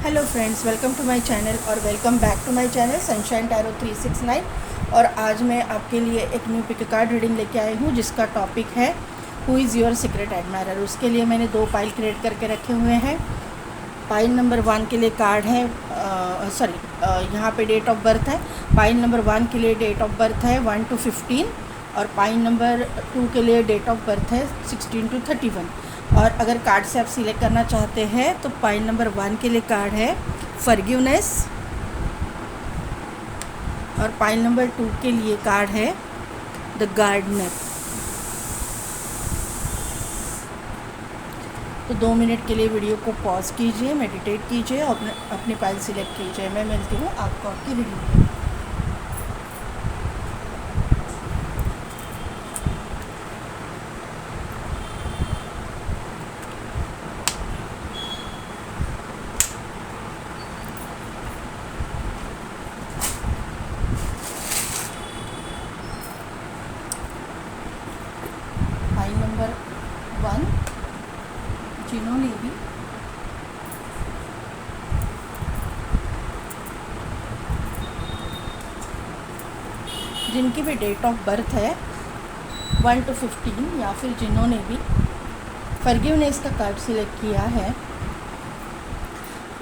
Hello friends, welcome to my channel और welcome back to my channel sunshine tarot 369। और आज मैं आपके लिए एक न्यू पिक कार्ड रीडिंग लेके आई हूँ जिसका टॉपिक है who is your secret admirer. उसके लिए मैंने 2 पाइल क्रिएट करके रखे हुए हैं। पाइल नंबर 1 के लिए कार्ड है यहाँ पे डेट ऑफ बर्थ है। पाइल नंबर 1 के लिए डेट ऑफ बर्थ है 1 to 15 और पाइल नंबर 2 के लिए डेट ऑफ बर्थ है 16 to 31। और अगर कार्ड से आप सिलेक्ट करना चाहते हैं तो पाइल नंबर 1 के लिए कार्ड है फॉरगिवनेस और पाइल नंबर 2 के लिए कार्ड है द गार्डनर। तो 2 मिनट के लिए वीडियो को पॉज कीजिए, मेडिटेट कीजिए और अपनी पाइल सिलेक्ट कीजिए। मैं मिलती हूँ आपको आपकी रीडिंग में। पाइल नंबर 1, जिन्होंने भी जिनकी भी डेट ऑफ बर्थ है 1 to 15 या फिर जिन्होंने भी फॉरगिवनेस का कार्ड सिलेक्ट किया है,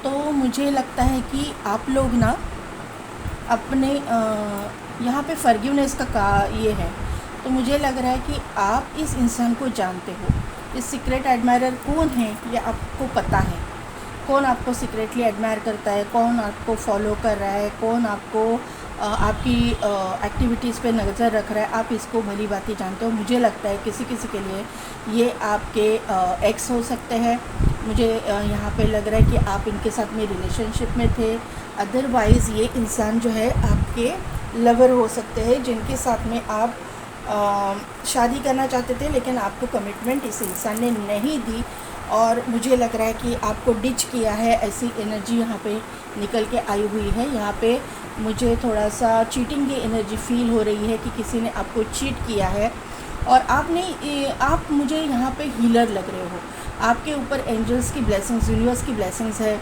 तो मुझे लगता है कि आप लोग ना अपने यहाँ पे फॉरगिवनेस का ये है। तो मुझे लग रहा है कि आप इस इंसान को जानते हो। इस सीक्रेट एडमायरर कौन है ये आपको पता है। कौन आपको सीक्रेटली एडमायर करता है, कौन आपको फॉलो कर रहा है, कौन आपको आपकी एक्टिविटीज़ पे नज़र रख रहा है, आप इसको भली बात ही जानते हो। मुझे लगता है किसी किसी के लिए ये आपके एक्स हो सकते हैं। मुझे यहाँ पे लग रहा है कि आप इनके साथ में रिलेशनशिप में थे। अदरवाइज़ ये इंसान जो है आपके लवर हो सकते हैं, जिनके साथ में आप शादी करना चाहते थे लेकिन आपको कमिटमेंट इस इंसान ने नहीं दी। और मुझे लग रहा है कि आपको डिच किया है, ऐसी एनर्जी यहाँ पे निकल के आई हुई है। यहाँ पे मुझे थोड़ा सा चीटिंग की एनर्जी फील हो रही है कि किसी ने आपको चीट किया है। और आप मुझे यहाँ पे हीलर लग रहे हो। आपके ऊपर एंजल्स की ब्लेसिंग्स, यूनिवर्स की ब्लेसिंग्स है।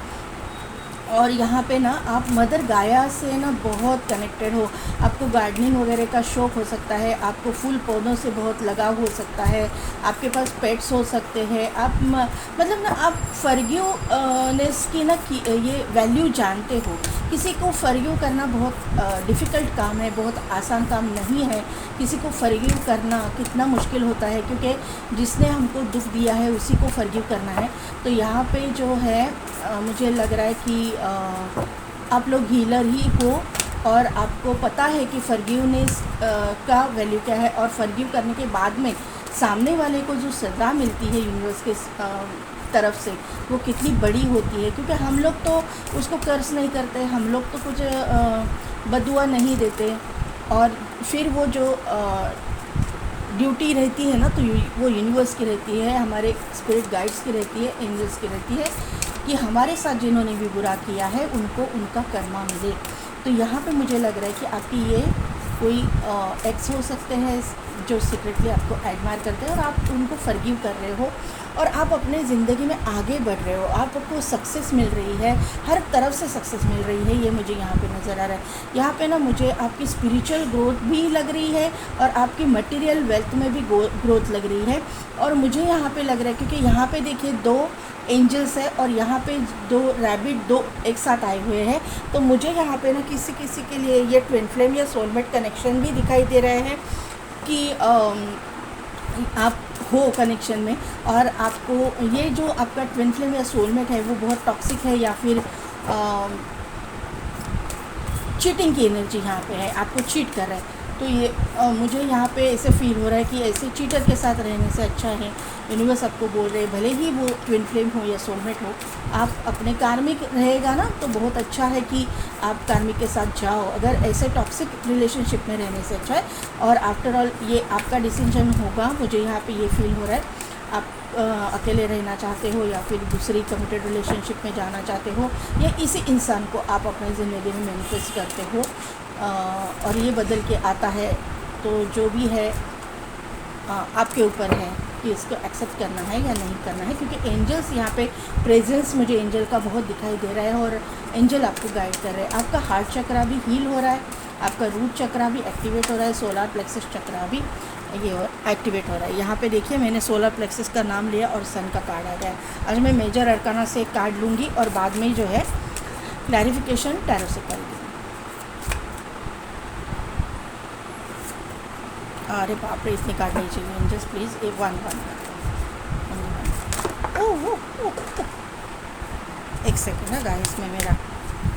और यहाँ पे ना आप मदर गाया से ना बहुत कनेक्टेड हो। आपको गार्डनिंग वगैरह का शौक़ हो सकता है, आपको फूल पौधों से बहुत लगाव हो सकता है, आपके पास पेट्स हो सकते हैं। आप मतलब ना आप फॉरगिवनेस की ना ये वैल्यू जानते हो। किसी को फॉरगिव करना बहुत डिफ़िकल्ट काम है, बहुत आसान काम नहीं है। किसी को फॉरगिव करना कितना मुश्किल होता है, क्योंकि जिसने हमको दुख दिया है उसी को फॉरगिव करना है। तो यहाँ पे जो है मुझे लग रहा है कि आप लोग हीलर ही हो और आपको पता है कि फॉरगिवनेस का वैल्यू क्या है। और फॉरगिव करने के बाद में सामने वाले को जो सज़ा मिलती है यूनिवर्स के तरफ से, वो कितनी बड़ी होती है। क्योंकि हम लोग तो उसको कर्ज नहीं करते, हम लोग तो कुछ बदुआ नहीं देते। और फिर वो जो ड्यूटी रहती है ना, तो वो यूनिवर्स की रहती है, हमारे स्पिरिट गाइड्स की रहती है, एंजल्स की रहती है कि हमारे साथ जिन्होंने भी बुरा किया है उनको उनका कर्मा मिले। तो यहाँ पे मुझे लग रहा है कि आपकी ये कोई एक्स हो सकते हैं जो सीक्रेटली आपको एडमायर करते हैं और आप उनको फॉरगिव कर रहे हो और आप अपने ज़िंदगी में आगे बढ़ रहे हो। आपको सक्सेस मिल रही है, हर तरफ से सक्सेस मिल रही है, ये मुझे यहाँ पे नज़र आ रहा है। यहाँ पे ना मुझे आपकी स्पिरिचुअल ग्रोथ भी लग रही है और आपकी मटेरियल वेल्थ में भी ग्रोथ लग रही है। और मुझे यहाँ पे लग रहा है क्योंकि यहाँ पे देखिए 2 एंजल्स है और यहाँ पे 2 रैबिट 2 एक साथ आए हुए हैं। तो मुझे यहाँ पे ना किसी किसी के लिए ये ट्विन फ्लेम या सोलमेट कनेक्शन भी दिखाई दे रहे हैं कि आप हो कनेक्शन में। और आपको ये जो आपका ट्विन फ्लेम या सोलमेट है वो बहुत टॉक्सिक है या फिर चीटिंग की एनर्जी यहाँ पे है, आपको चीट कर रहा है। तो ये मुझे यहाँ पे ऐसे फील हो रहा है कि ऐसे चीटर के साथ रहने से अच्छा है, यूनिवर्स आपको बोल रहे हैं, भले ही वो ट्विन फ्लेम हो या सोलमेट हो, आप अपने कार्मिक रहेगा ना तो बहुत अच्छा है कि आप कार्मिक के साथ जाओ, अगर ऐसे टॉक्सिक रिलेशनशिप में रहने से अच्छा है। और आफ्टर ऑल ये आपका डिसीजन होगा। मुझे यहाँ पे ये फील हो रहा है आप अकेले रहना चाहते हो या फिर दूसरी कमिटेड रिलेशनशिप में जाना चाहते हो, या इसी इंसान को आप अपनी ज़िंदगी में मैनिफेस्ट करते हो और ये बदल के आता है। तो जो भी है आपके ऊपर है। कि इसको एक्सेप्ट करना है या नहीं करना है, क्योंकि एंजल्स यहाँ पे प्रेजेंस मुझे एंजल का बहुत दिखाई दे रहा है और एंजल आपको गाइड कर रहे हैं। आपका हार्ट चक्रा भी हील हो रहा है, आपका रूट चक्रा भी एक्टिवेट हो रहा है, सोलर प्लेक्सस चक्रा भी ये एक्टिवेट हो रहा है। यहाँ पे देखिए मैंने सोलर प्लेक्सस का नाम लिया और सन का कार्ड आ गया। आज मैं मेजर अरकाना से एक कार्ड लूँगी और बाद में जो है क्लैरिफिकेशन टैरो से करूँगी। अरे बाप रे, इतने कार्ड नहीं चाहिए, जस्ट प्लीज़ एक वन एक सेकेंड ना गाइस, में मेरा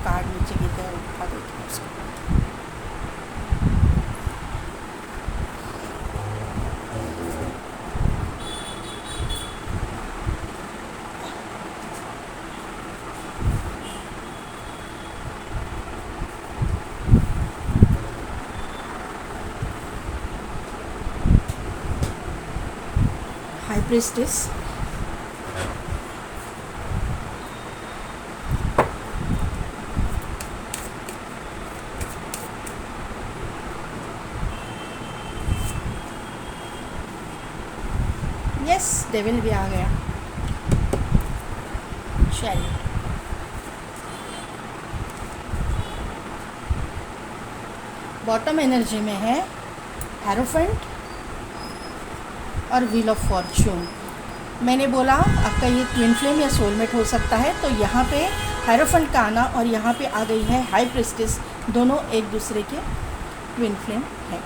कार्ड नीचे गिर गया, उठा देती हूँ उसको। हाई प्रीस्टेस, यस डेविल भी आ गया, चैरियट, बॉटम एनर्जी में है हेरोफेंट और व्हील ऑफ फॉर्च्यून। मैंने बोला आपका ये ट्विन फ्लेम या सोलमेट हो सकता है, तो यहाँ पे हेरोफेंट का आना और यहाँ पे आ गई है हाई प्रीस्टेस, दोनों एक दूसरे के ट्विन फ्लेम है।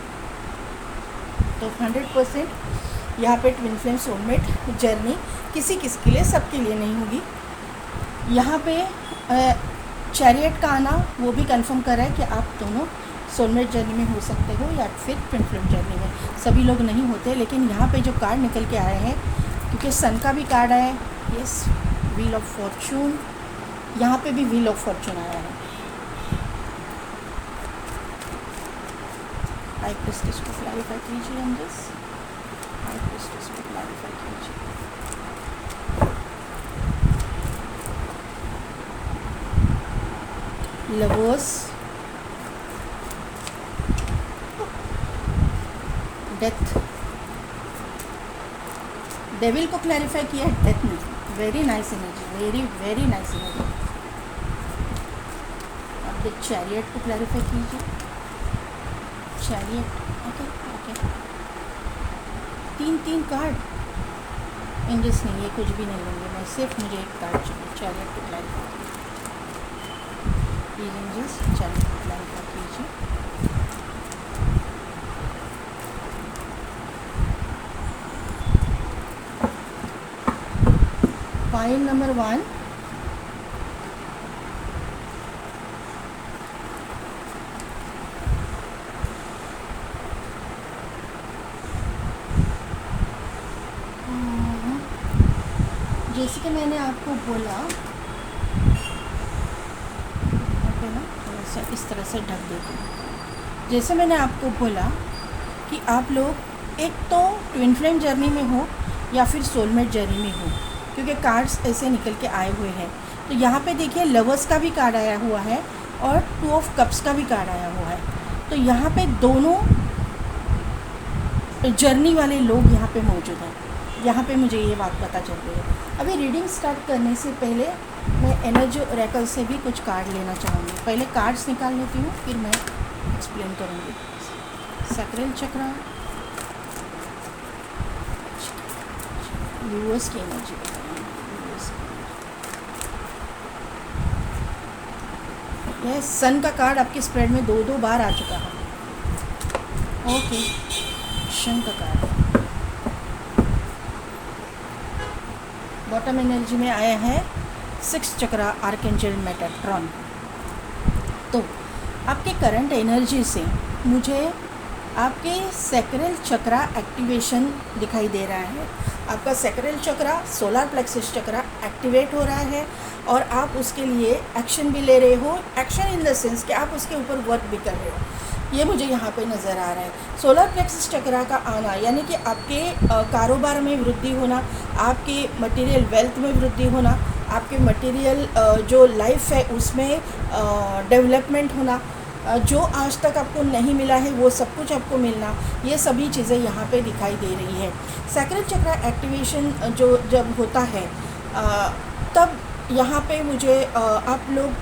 तो 100% यहाँ पे ट्विन फ्लेम सोलमेट जर्नी किसी के लिए, सबके लिए नहीं होगी। यहाँ पे चैरियट का आना वो भी कंफर्म कर रहा है कि आप दोनों सोलमेट जर्नी में हो सकते हो या फिर ट्विन फ्लेम जर्नी में। सभी लोग नहीं होते, लेकिन यहाँ पे जो कार्ड निकल के आए हैं, क्योंकि सन का भी कार्ड आया है, यस व्हील ऑफ फॉर्च्यून, यहाँ पे भी व्हील ऑफ फॉर्च्यून आया है। हाई प्रीस्टेस को क्लैरिफाई कीजिए हम दिस, हाई प्रीस्टेस को क्लैरिफाई कीजिए। लवर्स, डेथ, डेविल को क्लैरिफाई किया है, डेथ नहीं। Very nice energy, very very nice energy. अब द चैरियट को क्लैरिफाई कीजिए, चैरियट, ओके ओके, तीन कार्ड, एंजल्स नहीं, ये कुछ भी नहीं लूँगी मैं, सिर्फ मुझे एक कार्ड चाहिए, चैरियट को क्लैरिफाई कीजिए, एंजल्स चैरियट को क्लैरिफाई कीजिए। फाइल नंबर 1, जैसे कि मैंने आपको बोला, ना थोड़ा सा इस तरह से ढक देती हूँ। जैसे मैंने आपको बोला कि आप लोग एक तो ट्विन फ्लेम जर्नी में हो या फिर सोलमेट जर्नी में हो, क्योंकि कार्ड्स ऐसे निकल के आए हुए हैं। तो यहाँ पे देखिए लवर्स का भी कार्ड आया हुआ है और 2 ऑफ कप्स का भी कार्ड आया हुआ है। तो यहाँ पे दोनों जर्नी वाले लोग यहाँ पे मौजूद हैं। यहाँ पे मुझे ये बात पता चल रही है। अभी रीडिंग स्टार्ट करने से पहले मैं एनर्जी ओरेकल से भी कुछ कार्ड लेना चाहूँगी। पहले कार्ड्स निकाल लेती हूँ, फिर मैं एक्सप्लेन करूँगी। सैक्रल चक्र, यूएस की एनर्जी, यह सन का कार्ड आपके स्प्रेड में 2 बार आ चुका है। ओके, सन का कार्ड बॉटम एनर्जी में आया है 6 चक्रा आर्कएंजल मेटाट्रॉन। तो आपके करंट एनर्जी से मुझे आपके सैक्रल चक्रा एक्टिवेशन दिखाई दे रहा है। आपका सैक्रल चक्रा, सोलर प्लेक्सस चक्रा एक्टिवेट हो रहा है और आप उसके लिए एक्शन भी ले रहे हो। एक्शन इन द सेंस कि आप उसके ऊपर वर्क भी कर रहे हो, ये मुझे यहाँ पे नज़र आ रहा है। सोलर प्लेक्सस चक्रा का आना यानी कि आपके कारोबार में वृद्धि होना, आपके मटेरियल वेल्थ में वृद्धि होना, आपके मटेरियल जो लाइफ है उसमें डेवलपमेंट होना, जो आज तक आपको नहीं मिला है वो सब कुछ आपको मिलना, ये सभी चीज़ें यहाँ पे दिखाई दे रही है। सैक्रल चक्र एक्टिवेशन जो जब होता है तब यहाँ पे मुझे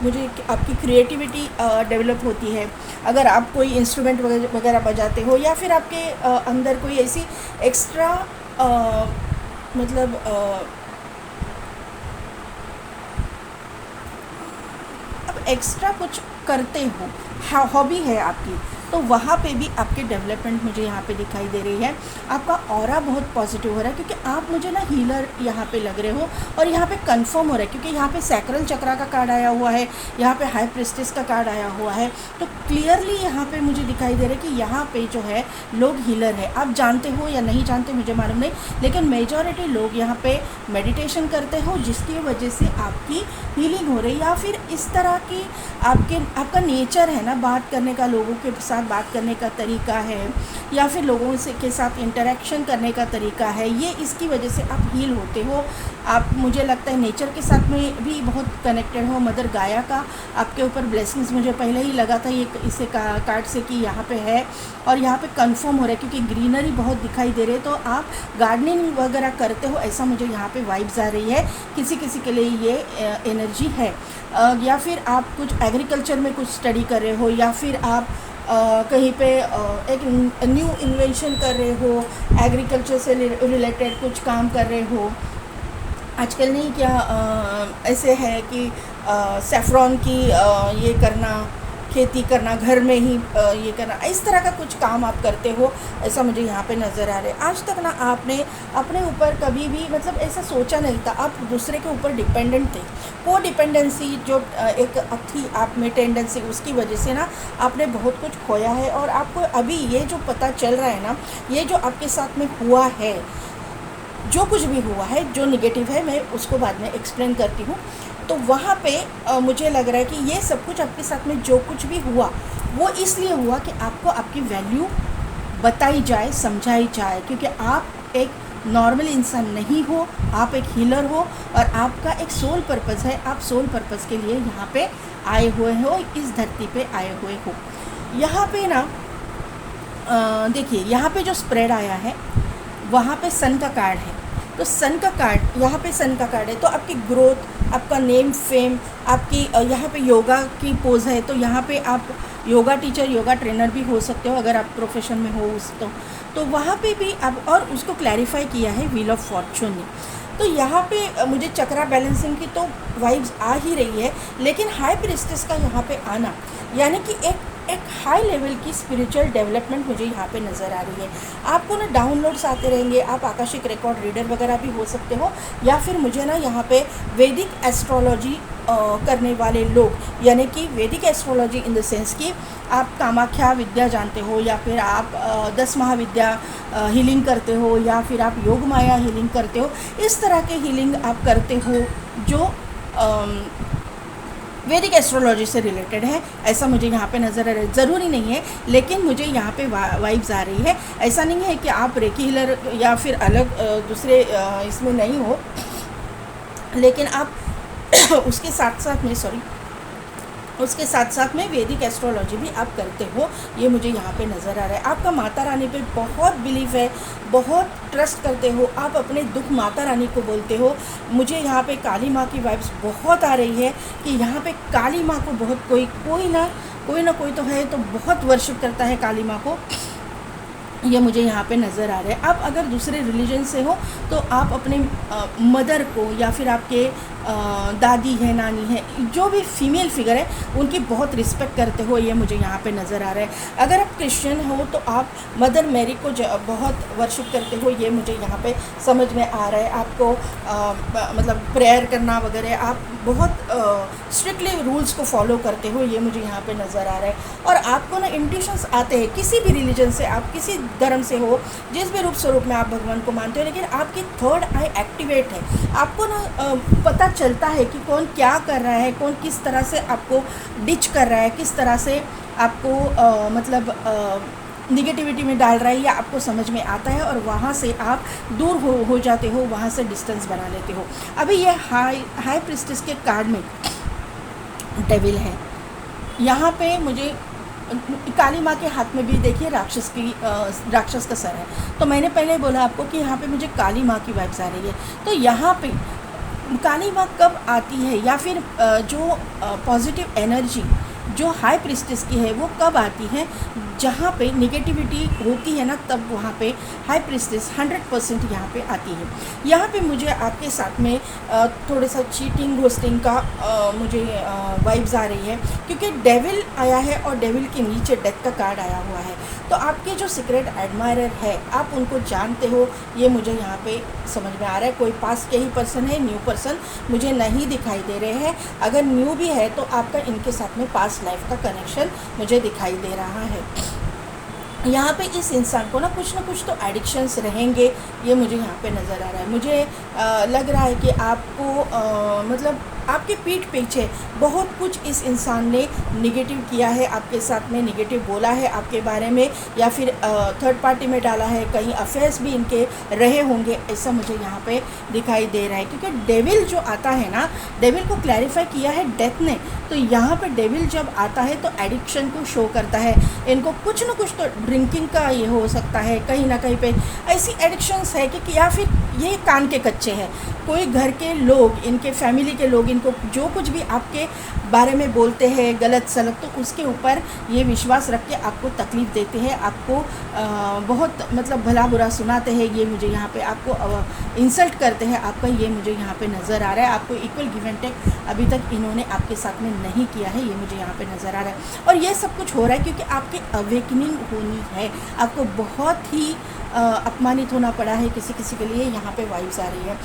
मुझे आपकी क्रिएटिविटी डेवलप होती है। अगर आप कोई इंस्ट्रूमेंट वगैरह बजाते हो या फिर आपके अंदर कोई ऐसी एक्स्ट्रा मतलब अब एक्स्ट्रा कुछ करते हो, हॉबी है आपकी, तो वहाँ पे भी आपके डेवलपमेंट मुझे यहाँ पे दिखाई दे रही है। आपका ऑरा बहुत पॉजिटिव हो रहा है क्योंकि आप मुझे ना हीलर यहाँ पे लग रहे हो, और यहाँ पे कंफर्म हो रहा है क्योंकि यहाँ पे सैक्रल चक्रा का कार्ड आया हुआ है, यहाँ पे हाई प्रेस्टिस का कार्ड आया हुआ है। तो क्लियरली यहाँ पे मुझे दिखाई दे रहा है कि यहाँ पे जो है लोग हीलर है। आप जानते हो या नहीं जानते मुझे मालूम नहीं, लेकिन मेजॉरिटी लोग यहाँ पे मेडिटेशन करते हो जिसकी वजह से आपकी हीलिंग हो रही है, या फिर इस तरह की आपका नेचर है ना बात करने का, लोगों के साथ बात करने का तरीका है, या फिर लोगों से के साथ इंटरेक्शन करने का तरीका है, ये इसकी वजह से आप हील होते हो। आप मुझे लगता है नेचर के साथ में भी बहुत कनेक्टेड हो। मदर गाया का आपके ऊपर ब्लेसिंग्स मुझे पहले ही लगा था ये इसे कार्ड से कि यहाँ पे है, और यहाँ पे कंफर्म हो रहा है क्योंकि ग्रीनरी बहुत दिखाई दे रही है। तो आप गार्डनिंग वगैरह करते हो ऐसा मुझे यहाँ पे वाइब्स आ रही है, किसी किसी के लिए ये एनर्जी है। या फिर आप कुछ एग्रीकल्चर में कुछ स्टडी कर रहे हो, या फिर आप कहीं पे एक न्यू इन्वेंशन कर रहे हो, एग्रीकल्चर से रिलेटेड कुछ काम कर रहे हो। आजकल नहीं क्या ऐसे है कि सेफ्रॉन की ये करना, खेती करना, घर में ही ये करना, इस तरह का कुछ काम आप करते हो ऐसा मुझे यहाँ पे नज़र आ रहा है। आज तक ना आपने अपने ऊपर कभी भी मतलब ऐसा सोचा नहीं था, आप दूसरे के ऊपर डिपेंडेंट थे। को डिपेंडेंसी जो एक थी आप में टेंडेंसी, उसकी वजह से ना आपने बहुत कुछ खोया है। और आपको अभी ये जो पता चल रहा है ना, ये जो आपके साथ में हुआ है, जो कुछ भी हुआ है जो निगेटिव है, मैं उसको बाद में एक्सप्लेन करती हूँ। तो वहाँ पे मुझे लग रहा है कि ये सब कुछ आपके साथ में जो कुछ भी हुआ वो इसलिए हुआ कि आपको आपकी वैल्यू बताई जाए, समझाई जाए, क्योंकि आप एक नॉर्मल इंसान नहीं हो, आप एक हीलर हो और आपका एक सोल पर्पस है। आप सोल पर्पस के लिए यहाँ पे आए हुए हो, इस धरती पे आए हुए हो। यहाँ पे ना देखिए, यहाँ पे जो स्प्रेड आया है वहाँ पे सन का कार्ड है। तो सन का कार्ड, यहाँ पे सन का कार्ड है, तो आपकी ग्रोथ, आपका नेम फेम, आपकी यहाँ पे योगा की पोज है, तो यहाँ पे आप योगा टीचर, योगा ट्रेनर भी हो सकते हो अगर आप प्रोफेशन में हो उस तो वहाँ पे भी आप, और उसको क्लैरिफाई किया है व्हील ऑफ फॉर्चून ने। तो यहाँ पे मुझे चक्रा बैलेंसिंग की तो वाइब्स आ ही रही है, लेकिन हाई प्रीस्टेस का यहाँ पे आना यानी कि एक हाई लेवल की स्पिरिचुअल डेवलपमेंट मुझे यहाँ पे नज़र आ रही है। आपको ना डाउनलोड्स आते रहेंगे, आप आकाशिक रिकॉर्ड रीडर वगैरह भी हो सकते हो, या फिर मुझे ना यहाँ पे वैदिक एस्ट्रोलॉजी करने वाले लोग, यानी कि वैदिक एस्ट्रोलॉजी इन द सेंस कि आप कामाख्या विद्या जानते हो, या फिर आप 10 महाविद्या हीलिंग करते हो, या फिर आप योग माया हीलिंग करते हो, इस तरह के हीलिंग आप करते हो जो वैदिक एस्ट्रोलॉजी से रिलेटेड है, ऐसा मुझे यहाँ पे नज़र आ रहा है। ज़रूरी नहीं है, लेकिन मुझे यहाँ पे वाइब्स आ रही है। ऐसा नहीं है कि आप रेकी हीलर या फिर अलग दूसरे इसमें नहीं हो, लेकिन आप उसके साथ साथ में वैदिक एस्ट्रोलॉजी भी आप करते हो, ये मुझे यहाँ पे नज़र आ रहा है। आपका माता रानी पे बहुत बिलीव है, बहुत ट्रस्ट करते हो, आप अपने दुख माता रानी को बोलते हो। मुझे यहाँ पे काली माँ की वाइब्स बहुत आ रही है कि यहाँ पे काली माँ को बहुत कोई ना कोई तो है, तो बहुत वर्शिप करता है काली माँ को, ये मुझे यहाँ पे नज़र आ रहा है। आप अगर दूसरे रिलीजन से हो तो आप अपने मदर को, या फिर आपके दादी है, नानी है, जो भी फीमेल फिगर है उनकी बहुत रिस्पेक्ट करते हो, ये मुझे यहाँ पे नज़र आ रहा है। अगर आप क्रिश्चियन हो तो आप मदर मैरी को बहुत वर्शिप करते हो, ये मुझे यहाँ पे समझ में आ रहा है। आपको मतलब प्रेयर करना वगैरह, आप बहुत स्ट्रिक्टली रूल्स को फॉलो करते हो, ये मुझे यहाँ पे नज़र आ रहा है। और आपको ना इंट्यूशंस आते हैं, किसी भी रिलीजन से, आप किसी धर्म से हो, जिस भी रूप स्वरूप में आप भगवान को मानते हो, लेकिन आपकी थर्ड आई एक्टिवेट है। आपको ना पता चलता है कि कौन क्या कर रहा है, कौन किस तरह से आपको डिच कर रहा है, किस तरह से आपको मतलब निगेटिविटी में डाल रहा है, या आपको समझ में आता है, और वहाँ से आप दूर हो जाते हो, वहाँ से डिस्टेंस बना लेते हो। अभी ये हाई प्रीस्टेस के कार्ड में डेविल है। यहाँ पे मुझे काली माँ के हाथ में भी देखिए राक्षस का सर है। तो मैंने पहले बोला आपको कि यहाँ पे मुझे काली माँ की वाइब्स आ रही है। तो यहाँ पे काली माँ कब आती है, या फिर जो पॉजिटिव एनर्जी जो हाई प्रिस्टेस की है वो कब आती है, जहाँ पे निगेटिविटी होती है ना, तब वहाँ पे हाई प्रिस्टेस 100% यहाँ पे आती है। यहाँ पे मुझे आपके साथ में थोड़ा सा चीटिंग घोस्टिंग का मुझे वाइब्स आ रही है, क्योंकि डेविल आया है और डेविल के नीचे डेथ का कार्ड आया हुआ है। तो आपके जो सीक्रेट एडमायरर है, आप उनको जानते हो, ये मुझे यहाँ पे समझ में आ रहा है। कोई पास के ही पर्सन है, न्यू पर्सन मुझे नहीं दिखाई दे रहे हैं। अगर न्यू भी है तो आपका इनके साथ में पास्ट लाइफ का कनेक्शन मुझे दिखाई दे रहा है। यहाँ पे इस इंसान को ना कुछ तो एडिक्शंस रहेंगे, ये मुझे यहाँ पे नज़र आ रहा है। मुझे लग रहा है कि आपको मतलब आपके पीठ पीछे बहुत कुछ इस इंसान ने निगेटिव किया है, आपके साथ में निगेटिव बोला है आपके बारे में, या फिर थर्ड पार्टी में डाला है, कहीं अफेयर्स भी इनके रहे होंगे, ऐसा मुझे यहाँ पे दिखाई दे रहा है। क्योंकि डेविल जो आता है ना, डेविल को क्लैरिफाई किया है डेथ ने, तो यहाँ पे डेविल जब आता है तो एडिक्शन को शो करता है। इनको कुछ न कुछ तो ड्रिंकिंग का ये हो सकता है, कहीं ना कहीं पे ऐसी एडिक्शंस है कि या फिर ये कान के कच्चे हैं। कोई घर के लोग, इनके फैमिली के लोग इनको जो कुछ भी आपके बारे में बोलते हैं गलत सलत, तो उसके ऊपर ये विश्वास रख के आपको तकलीफ़ देते हैं, आपको बहुत मतलब भला बुरा सुनाते हैं। ये मुझे यहाँ पे आपको इंसल्ट करते हैं आपका, ये मुझे यहाँ पे नज़र आ रहा है। आपको इक्वल गिव एंड टेक अभी तक इन्होंने आपके साथ में नहीं किया है, ये मुझे यहाँ पे नज़र आ रहा है। और ये सब कुछ हो रहा है क्योंकि आपकी अवेकनिंग होनी है। आपको बहुत ही अपमानित होना पड़ा है किसी के लिए, यहाँ पे वाइब्स आ रही है।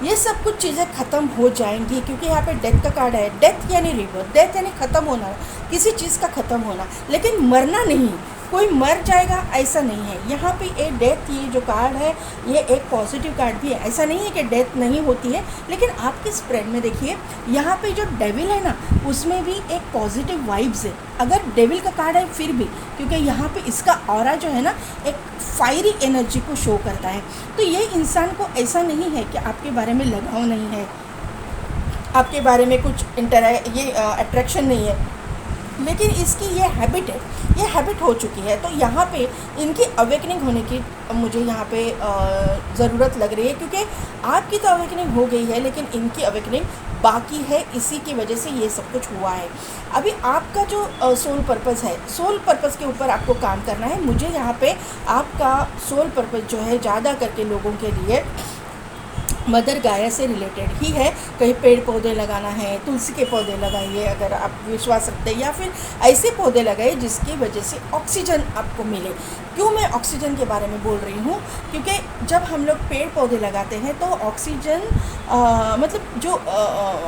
ये सब कुछ चीज़ें ख़त्म हो जाएंगी, क्योंकि यहाँ पे डेथ का कार्ड है। डेथ यानी रिबर्थ, डेथ यानी ख़त्म होना, किसी चीज़ का ख़त्म होना, लेकिन मरना नहीं। कोई मर जाएगा ऐसा नहीं है। यहाँ पे एक डेथ, ये जो कार्ड है ये एक पॉजिटिव कार्ड भी है। ऐसा नहीं है कि डेथ नहीं होती है, लेकिन आपके स्प्रेड में देखिए यहाँ पे जो डेविल है ना, उसमें भी एक पॉजिटिव वाइब्स है। अगर डेविल का कार्ड है फिर भी, क्योंकि यहाँ पे इसका ऑरा जो है ना, एक फायरी एनर्जी को शो करता है। तो ये इंसान को ऐसा नहीं है कि आपके बारे में लगाव नहीं है, आपके बारे में कुछ अट्रैक्शन नहीं है, लेकिन इसकी ये हैबिट है, ये हैबिट हो चुकी है। तो यहाँ पे इनकी अवेकनिंग होने की मुझे यहाँ पे ज़रूरत लग रही है, क्योंकि आपकी तो अवेकनिंग हो गई है, लेकिन इनकी अवेकनिंग बाकी है। इसी की वजह से ये सब कुछ हुआ है। अभी आपका जो सोल पर्पस है, सोल पर्पस के ऊपर आपको काम करना है। मुझे यहाँ पे आपका सोल पर्पस जो है ज़्यादा करके लोगों के लिए मदर गाया से रिलेटेड ही है। कहीं पेड़ पौधे लगाना है, तुलसी के पौधे लगाइए अगर आप विश्वास रखते हैं, या फिर ऐसे पौधे लगाइए जिसकी वजह से ऑक्सीजन आपको मिले। क्यों मैं ऑक्सीजन के बारे में बोल रही हूँ, क्योंकि जब हम लोग पेड़ पौधे लगाते हैं तो ऑक्सीजन मतलब जो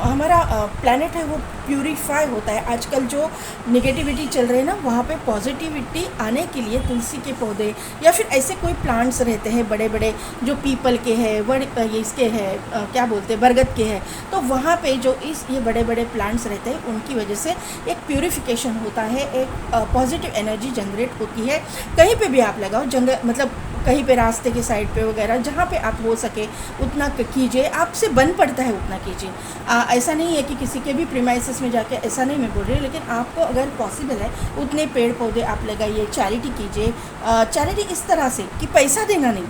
हमारा प्लैनेट है वो प्यूरीफाई होता है। आजकल जो निगेटिविटी चल रही है ना, वहाँ पे पॉजिटिविटी आने के लिए तुलसी के पौधे या फिर ऐसे कोई प्लांट्स रहते हैं बड़े बड़े, जो पीपल के हैं, ये इसके है क्या बोलते हैं, बरगद के हैं, तो वहाँ पे जो ये बड़े बड़े प्लांट्स रहते हैं उनकी वजह से एक प्यूरिफिकेशन होता है, एक पॉजिटिव एनर्जी जनरेट होती है। कहीं पे भी आप लगाओ, जंगल मतलब कहीं पे रास्ते के साइड पे वगैरह, जहाँ पे आप हो सके उतना कीजिए, आपसे बन पड़ता है उतना कीजिए। ऐसा नहीं है कि किसी के भी प्रीमाइसेस में जाके, ऐसा नहीं मैं बोल रही हूँ, लेकिन आपको अगर पॉसिबल है उतने पेड़ पौधे आप लगाइए, चैरिटी कीजिए। चैरिटी इस तरह से कि पैसा देना नहीं,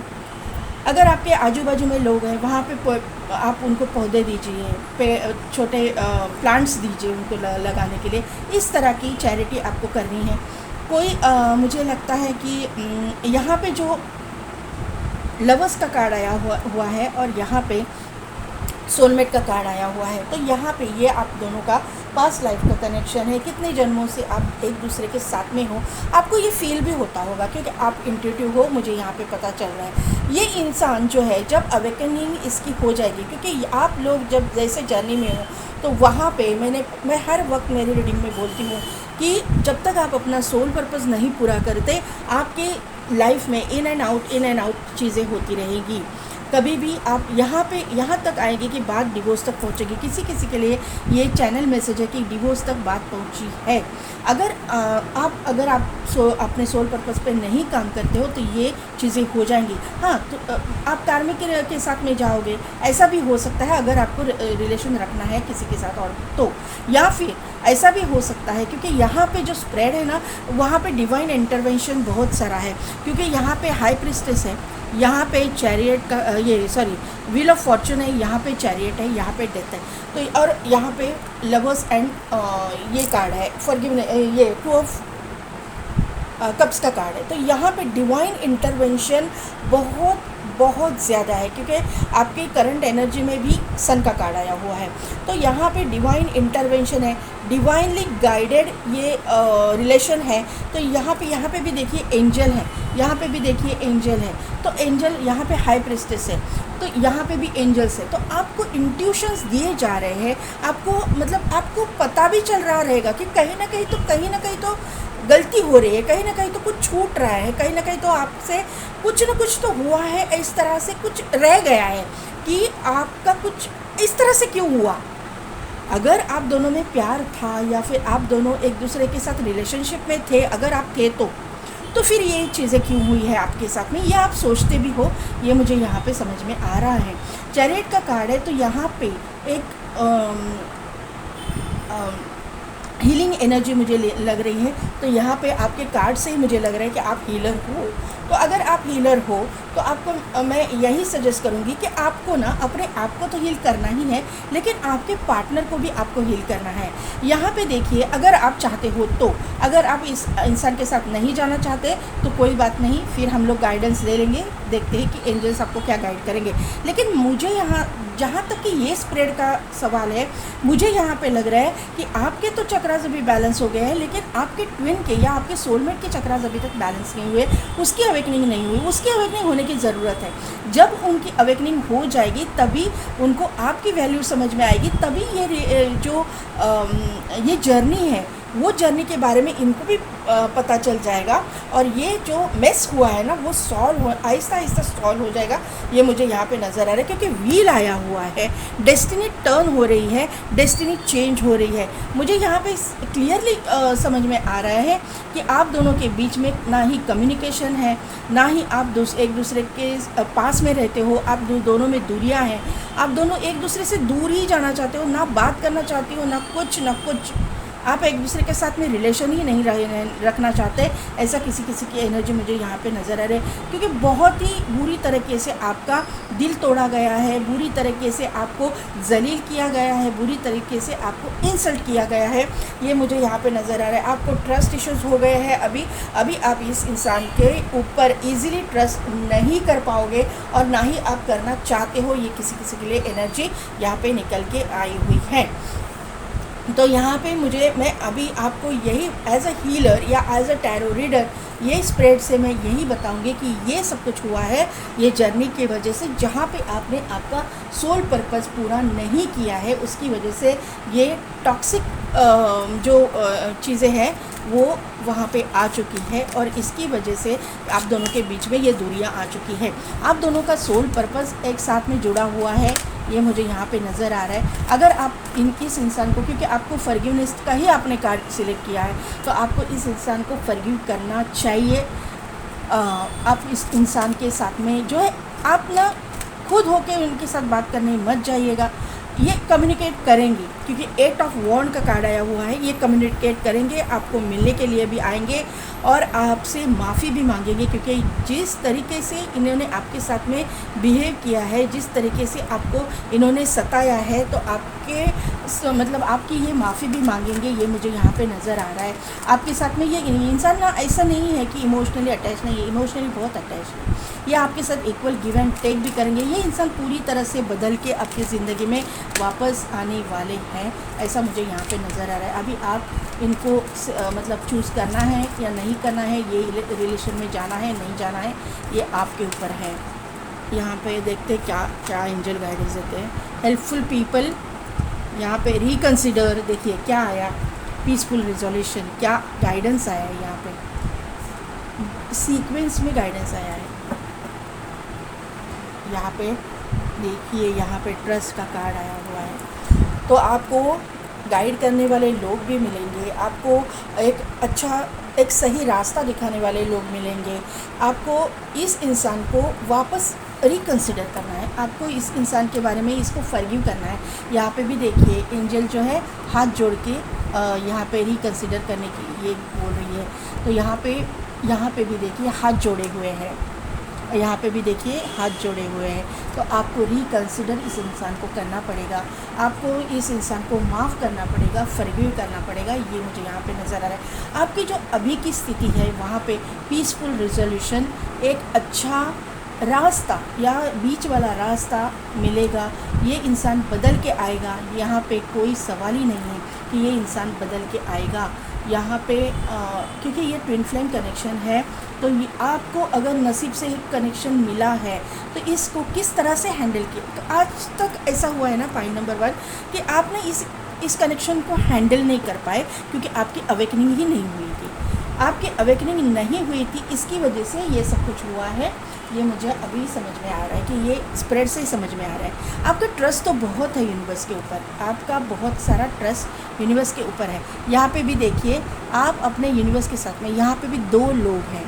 अगर आपके आजू बाजू में लोग हैं वहाँ पे आप उनको पौधे दीजिए, छोटे प्लांट्स दीजिए उनको लगाने के लिए। इस तरह की चैरिटी आपको करनी है। कोई मुझे लगता है कि यहाँ पे जो लवर्स का कार्ड आया हुआ है और यहाँ पे सोलमेट का कार्ड आया हुआ है, तो यहाँ पे ये आप दोनों का पास्ट लाइफ का कनेक्शन है। कितने जन्मों से आप एक दूसरे के साथ में हो, आपको ये फील भी होता होगा क्योंकि आप इंट्यूटिव हो, मुझे यहाँ पे पता चल रहा है। ये इंसान जो है जब अवेकनिंग इसकी हो जाएगी, क्योंकि आप लोग जब जैसे जर्नी में हो तो वहाँ पे मैं हर वक्त मेरी रीडिंग में बोलती हूँ कि जब तक आप अपना सोल पर्पस नहीं पूरा करते, आपके लाइफ में इन एंड आउट चीज़ें होती रहेगी। कभी भी आप यहाँ तक आएंगे कि बात डिवोर्स तक पहुँचेगी। किसी किसी के लिए ये चैनल मैसेज है कि डिवोर्स तक बात पहुँची है। अगर आप अपने सोल पर्पस पे नहीं काम करते हो तो ये चीज़ें हो जाएंगी। हाँ, तो आप कार्मिक के साथ में जाओगे, ऐसा भी हो सकता है अगर आपको रिलेशन रखना है किसी के साथ और तो, या फिर ऐसा भी हो सकता है क्योंकि यहाँ पे जो स्प्रेड है ना, वहाँ पे डिवाइन इंटरवेंशन बहुत सारा है, क्योंकि यहाँ पे हाई प्रिस्टेस है, यहाँ पे चैरियट का व्हील ऑफ फॉर्चून है, यहाँ पे चैरियट है, यहाँ पे डेथ है, तो और यहाँ पे लवर्स एंड ये कार्ड है फॉरगिवनेस, ये टू ऑफ कप्स का कार्ड है। तो यहाँ पे डिवाइन इंटरवेंशन बहुत बहुत ज़्यादा है, क्योंकि आपकी करंट एनर्जी में भी सन का कार्ड आया हुआ है। तो यहाँ पे डिवाइन इंटरवेंशन है, डिवाइनली गाइडेड ये रिलेशन है। तो यहाँ पे भी देखिए एंजल है, यहाँ पे भी देखिए एंजल है। तो एंजल यहाँ पे हाई प्रिस्टेस है, तो यहाँ पे भी एंजल्स है। तो आपको इंट्यूशंस दिए जा रहे हैं, आपको पता भी चल रहा रहेगा कि कहीं ना कहीं तो गलती हो रही है, कहीं ना कहीं तो कुछ छूट रहा है, कहीं ना कहीं तो आपसे कुछ ना कुछ तो हुआ है, इस तरह से कुछ रह गया है कि आपका कुछ इस तरह से क्यों हुआ। अगर आप दोनों में प्यार था या फिर आप दोनों एक दूसरे के साथ रिलेशनशिप में थे, अगर आप थे तो फिर ये चीज़ें क्यों हुई है आपके साथ में, ये आप सोचते भी हो, ये मुझे यहाँ पे समझ में आ रहा है। चैरियट का कार्ड है, तो यहाँ पे एक हीलिंग एनर्जी मुझे लग रही है। तो यहाँ पे आपके कार्ड से ही मुझे लग रहा है कि आप हीलर हो। तो अगर आप हीलर हो तो आपको मैं यही सजेस्ट करूँगी कि आपको ना अपने आप को तो हील करना ही है, लेकिन आपके पार्टनर को भी आपको हील करना है। यहाँ पे देखिए, अगर आप चाहते हो तो, अगर आप इस इंसान के साथ नहीं जाना चाहते तो कोई बात नहीं, फिर हम लोग गाइडेंस ले लेंगे, देखते हैं कि एंजल्स आपको क्या गाइड करेंगे। लेकिन मुझे यहाँ जहाँ तक कि ये स्प्रेड का सवाल है, मुझे यहाँ पे लग रहा है कि आपके तो चक्रास अभी बैलेंस हो गए हैं, लेकिन आपके ट्विन के या आपके सोलमेट के चक्रास अभी तक बैलेंस नहीं हुए, उसकी अवेकनिंग नहीं हुई। उसकी अवेकनिंग होने की ज़रूरत है। जब उनकी अवेकनिंग हो जाएगी तभी उनको आपकी वैल्यू समझ में आएगी, तभी ये जर्नी है, वो जर्नी के बारे में इनको भी पता चल जाएगा, और ये जो मेस हुआ है ना वो आहिस्ता आहिस्ता सॉल्व हो जाएगा। ये मुझे यहाँ पे नज़र आ रहा है, क्योंकि व्हील आया हुआ है, डेस्टिनी टर्न हो रही है, डेस्टिनी चेंज हो रही है। मुझे यहाँ पे क्लियरली समझ में आ रहा है कि आप दोनों के बीच में ना ही कम्युनिकेशन है, ना ही आप एक दूसरे के पास में रहते हो, आप दोनों में दूरियाँ हैं, आप दोनों एक दूसरे से दूर ही जाना चाहते हो, ना बात करना चाहते हो, ना कुछ आप एक दूसरे के साथ में रिलेशन ही नहीं रखना चाहते। ऐसा किसी की एनर्जी मुझे यहाँ पे नज़र आ रही है, क्योंकि बहुत ही बुरी तरीके से आपका दिल तोड़ा गया है, बुरी तरीके से आपको जलील किया गया है, बुरी तरीके से आपको इंसल्ट किया गया है। ये मुझे यहाँ पे नज़र आ रहा है। आपको ट्रस्ट इश्यूज़ हो गए हैं, अभी आप इस इंसान के ऊपर ईजिली ट्रस्ट नहीं कर पाओगे, और ना ही आप करना चाहते हो। ये किसी के लिए एनर्जी यहाँ पे निकल के आई हुई है। तो यहाँ पे मैं अभी आपको यही एज अ हीलर या एज अ टैरो रीडर ये स्प्रेड से मैं यही बताऊंगी कि ये सब कुछ हुआ है ये जर्नी की वजह से, जहाँ पे आपने आपका सोल पर्पस पूरा नहीं किया है, उसकी वजह से ये टॉक्सिक जो चीज़ें हैं वो वहाँ पे आ चुकी है, और इसकी वजह से आप दोनों के बीच में ये दूरियाँ आ चुकी है। आप दोनों का सोल पर्पस एक साथ में जुड़ा हुआ है, ये मुझे यहाँ पे नज़र आ रहा है। अगर आप इस इंसान को, क्योंकि आपको फॉरगिवनेस का ही आपने कार्ड सिलेक्ट किया है, तो आपको इस इंसान को फॉरगिव करना चाहिए। आप इस इंसान के साथ में जो है, आप ना खुद होके उनके साथ बात करने मत जाइएगा, ये कम्युनिकेट करेंगी, क्योंकि 8 ऑफ वॉन्ड का कार्ड आया हुआ है। ये कम्युनिकेट करेंगे, आपको मिलने के लिए भी आएंगे और आपसे माफ़ी भी मांगेंगे, क्योंकि जिस तरीके से इन्होंने आपके साथ में बिहेव किया है, जिस तरीके से आपको इन्होंने सताया है, तो आपकी ये माफ़ी भी मांगेंगे। ये मुझे यहाँ पे नज़र आ रहा है। आपके साथ में ये इंसान ना ऐसा नहीं है कि इमोशनली अटैच नहीं है, इमोशनली बहुत अटैच है। ये आपके साथ इक्वल गिव एंड टेक भी करेंगे। ये इंसान पूरी तरह से बदल के आपकी ज़िंदगी में वापस आने वाले हैं, ऐसा मुझे यहाँ पे नज़र आ रहा है। अभी आप इनको चूज़ करना है या नहीं करना है, ये रिलेशन में जाना है नहीं जाना है, ये आपके ऊपर है। यहाँ पे देखते क्या एंजल गाइडेंस देते हैं। हेल्पफुल पीपल, यहाँ पे रिकंसिडर, देखिए क्या आया, पीसफुल रिजोल्यूशन, क्या गाइडेंस आया है यहाँ पे, सीक्वेंस में गाइडेंस आया है। यहाँ पे देखिए, यहाँ पे ट्रस्ट का कार्ड आया हुआ है। तो आपको गाइड करने वाले लोग भी मिलेंगे, आपको एक सही रास्ता दिखाने वाले लोग मिलेंगे। आपको इस इंसान को वापस रिकंसिडर करना है, आपको इस इंसान के बारे में इसको फॉरगिव करना है। यहाँ पे भी देखिए एंजल जो है हाथ जोड़ के यहाँ पे रिकंसिडर करने की ये बोल रही है। तो यहाँ पे भी देखिए हाथ जोड़े हुए हैं, यहाँ पे भी देखिए हाथ जोड़े हुए हैं। तो आपको रिकंसिडर इस इंसान को करना पड़ेगा, आपको इस इंसान को माफ़ करना पड़ेगा, फॉरगिव करना पड़ेगा। ये मुझे यहाँ पे नज़र आ रहा है। आपकी जो अभी की स्थिति है वहाँ पे पीसफुल रिजोल्यूशन, एक अच्छा रास्ता या बीच वाला रास्ता मिलेगा। ये इंसान बदल के आएगा, यहाँ पे कोई सवाल ही नहीं है कि ये इंसान बदल के आएगा। यहाँ पे क्योंकि ये ट्विन फ्लेम कनेक्शन है, तो ये आपको अगर नसीब से एक कनेक्शन मिला है तो इसको किस तरह से हैंडल किया। तो आज तक ऐसा हुआ है ना पॉइंट नंबर 1 कि आपने इस कनेक्शन को हैंडल नहीं कर पाए क्योंकि आपकी अवेकनिंग ही नहीं हुई थी। आपकी अवेकनिंग नहीं हुई थी, इसकी वजह से ये सब कुछ हुआ है। ये मुझे अभी समझ में आ रहा है कि ये स्प्रेड से ही समझ में आ रहा है। आपका ट्रस्ट तो बहुत है यूनिवर्स के ऊपर, आपका बहुत सारा ट्रस्ट यूनिवर्स के ऊपर है। यहाँ पे भी देखिए आप अपने यूनिवर्स के साथ में, यहाँ पे भी 2 लोग हैं,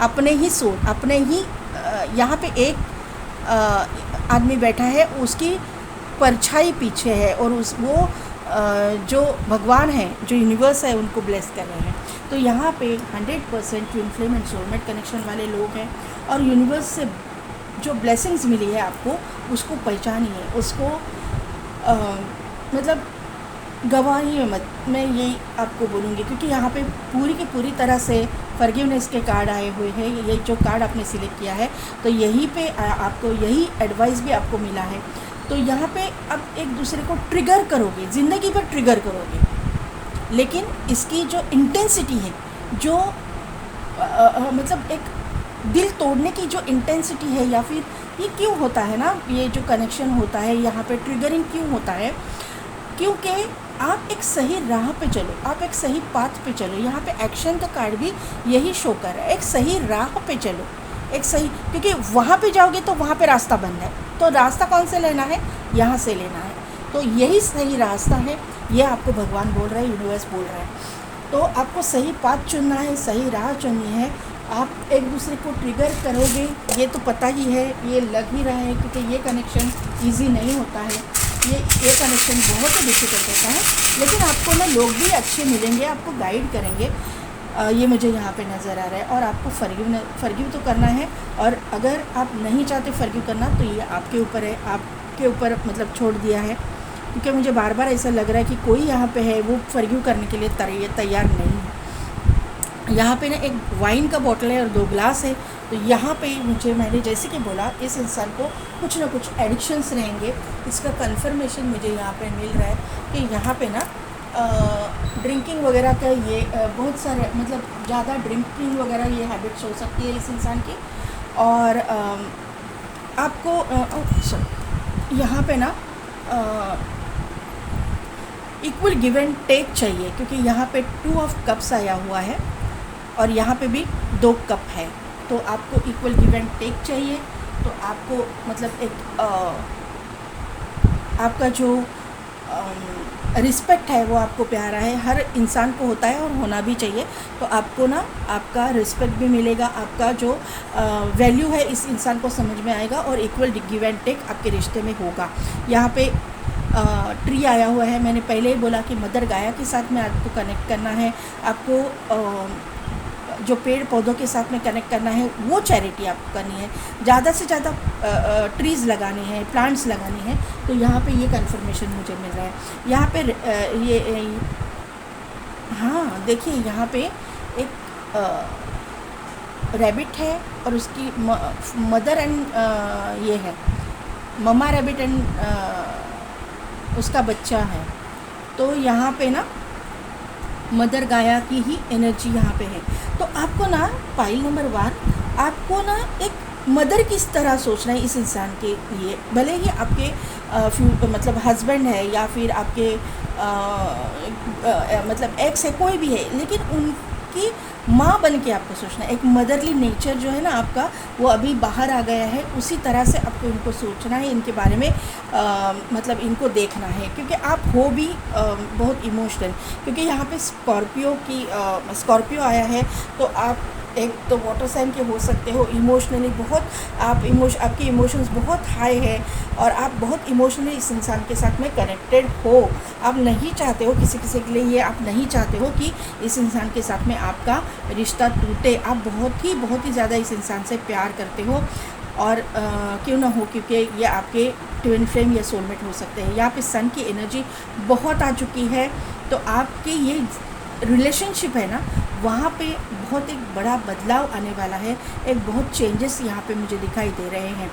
अपने ही सोल, अपने ही यहाँ पे एक आदमी बैठा है, उसकी परछाई पीछे है और वो जो भगवान है, जो यूनिवर्स है, उनको ब्लेस कर रहे हैं। तो यहाँ पे 100% twin flame and soulmate connection वाले लोग हैं और यूनिवर्स से जो ब्लेसिंग्स मिली है आपको, उसको पहचानिए, उसको मतलब गवाहिए मत, मैं यही आपको बोलूँगी। क्योंकि यहाँ पे पूरी की पूरी तरह से फॉरगिवनेस के कार्ड आए हुए हैं। ये जो कार्ड आपने सिलेक्ट किया है, तो यहीं पे आपको यही एडवाइस भी आपको मिला है। तो यहाँ पे अब एक दूसरे को ट्रिगर करोगे, ज़िंदगी पर ट्रिगर करोगे, लेकिन इसकी जो इंटेंसिटी है, जो मतलब एक दिल तोड़ने की जो इंटेंसिटी है, या फिर ये क्यों होता है ना, ये जो कनेक्शन होता है यहाँ पे ट्रिगरिंग क्यों होता है, क्योंकि आप एक सही राह पे चलो, आप एक सही पाथ पे चलो। यहाँ पे एक्शन का कार्ड भी यही शो कर रहा है, एक सही राह पे चलो, एक सही, क्योंकि वहाँ पे जाओगे तो वहाँ पे रास्ता बंद है, तो रास्ता कौन से लेना है, यहाँ से लेना है। तो यही सही रास्ता है, ये आपको भगवान बोल रहा है, यूनिवर्स बोल रहा है। तो आपको सही पाथ चुनना है, सही राह चुननी है। आप एक दूसरे को ट्रिगर करोगे, ये तो पता ही है, ये लग ही रहा है, क्योंकि ये कनेक्शन ईजी नहीं होता है, ये कनेक्शन बहुत ही डिफिकल्ट होता है। लेकिन आपको ना लोग भी अच्छे मिलेंगे, आपको गाइड करेंगे, ये मुझे यहाँ पे नज़र आ रहा है। और आपको फॉरगिव तो करना है, और अगर आप नहीं चाहते फॉरगिव करना तो ये आपके ऊपर है, आपके ऊपर मतलब छोड़ दिया है। क्योंकि मुझे बार बार ऐसा लग रहा है कि कोई यहाँ पे है वो फॉरगिव करने के लिए तैयार नहीं है। यहाँ पे ना एक वाइन का बॉटल है और 2 ग्लास है। तो यहाँ पे मैंने जैसे कि बोला, इस इंसान को कुछ ना कुछ एडिक्शंस रहेंगे, इसका कंफर्मेशन मुझे यहाँ पे मिल रहा है कि यहाँ पे ना ड्रिंकिंग वगैरह का ये बहुत सारे मतलब ज़्यादा ड्रिंकिंग वगैरह ये हैबिट्स हो सकती है इस इंसान की। और आपको यहाँ पे ना इक्वल गिव एंड टेक चाहिए, क्योंकि यहाँ पे 2 ऑफ कप्स आया हुआ है और यहाँ पे भी 2 कप है। तो आपको इक्वल गिव एंड टेक चाहिए। तो आपको मतलब एक आपका जो रिस्पेक्ट है वो आपको प्यारा है, हर इंसान को होता है और होना भी चाहिए। तो आपको ना आपका रिस्पेक्ट भी मिलेगा, आपका जो वैल्यू है इस इंसान को समझ में आएगा और इक्वल गिव एंड टेक आपके रिश्ते में होगा। यहाँ पे ट्री आया हुआ है, मैंने पहले ही बोला कि मदर गाया के साथ में आपको कनेक्ट करना है, आपको जो पेड़ पौधों के साथ में कनेक्ट करना है वो चैरिटी आपको करनी है, ज़्यादा से ज़्यादा ट्रीज़ लगाने हैं, प्लांट्स लगाने हैं। तो यहाँ पे ये कंफर्मेशन मुझे मिल रहा है। यहाँ पे हाँ देखिए, यहाँ पे एक रैबिट है और उसकी मदर एंड ये है ममा रैबिट एंड उसका बच्चा है। तो यहाँ पे ना मदर गाया की ही एनर्जी यहाँ पे है। तो आपको ना पाइल नंबर 1 आपको ना एक मदर किस तरह सोचना है इस इंसान के लिए। भले ही आपके मतलब हस्बैंड है या फिर आपके मतलब एक्स है, कोई भी है, लेकिन उनकी माँ बन के आपको सोचना है। एक मदरली नेचर जो है ना आपका, वो अभी बाहर आ गया है। उसी तरह से आपको इनको सोचना है, इनके बारे में मतलब इनको देखना है, क्योंकि आप हो भी बहुत इमोशनल। क्योंकि यहाँ पे स्कॉर्पियो आया है, तो आप एक तो वाटर साइन के हो सकते हो, इमोशनली बहुत आपके इमोशंस बहुत हाई है, और आप बहुत इमोशनली इस इंसान के साथ में कनेक्टेड हो। आप नहीं चाहते हो, किसी के लिए ये आप नहीं चाहते हो कि इस इंसान के साथ में आपका रिश्ता टूटे। आप बहुत ही ज़्यादा इस इंसान से प्यार करते हो, और क्यों ना हो, क्योंकि ये आपके ट्विन फ्लेम या सोलमेट हो सकते हैं। यहाँ पे सन की एनर्जी बहुत आ चुकी है, तो आपके ये रिलेशनशिप है ना, वहाँ पे बहुत एक बड़ा बदलाव आने वाला है। एक बहुत चेंजेस यहाँ पे मुझे दिखाई दे रहे हैं।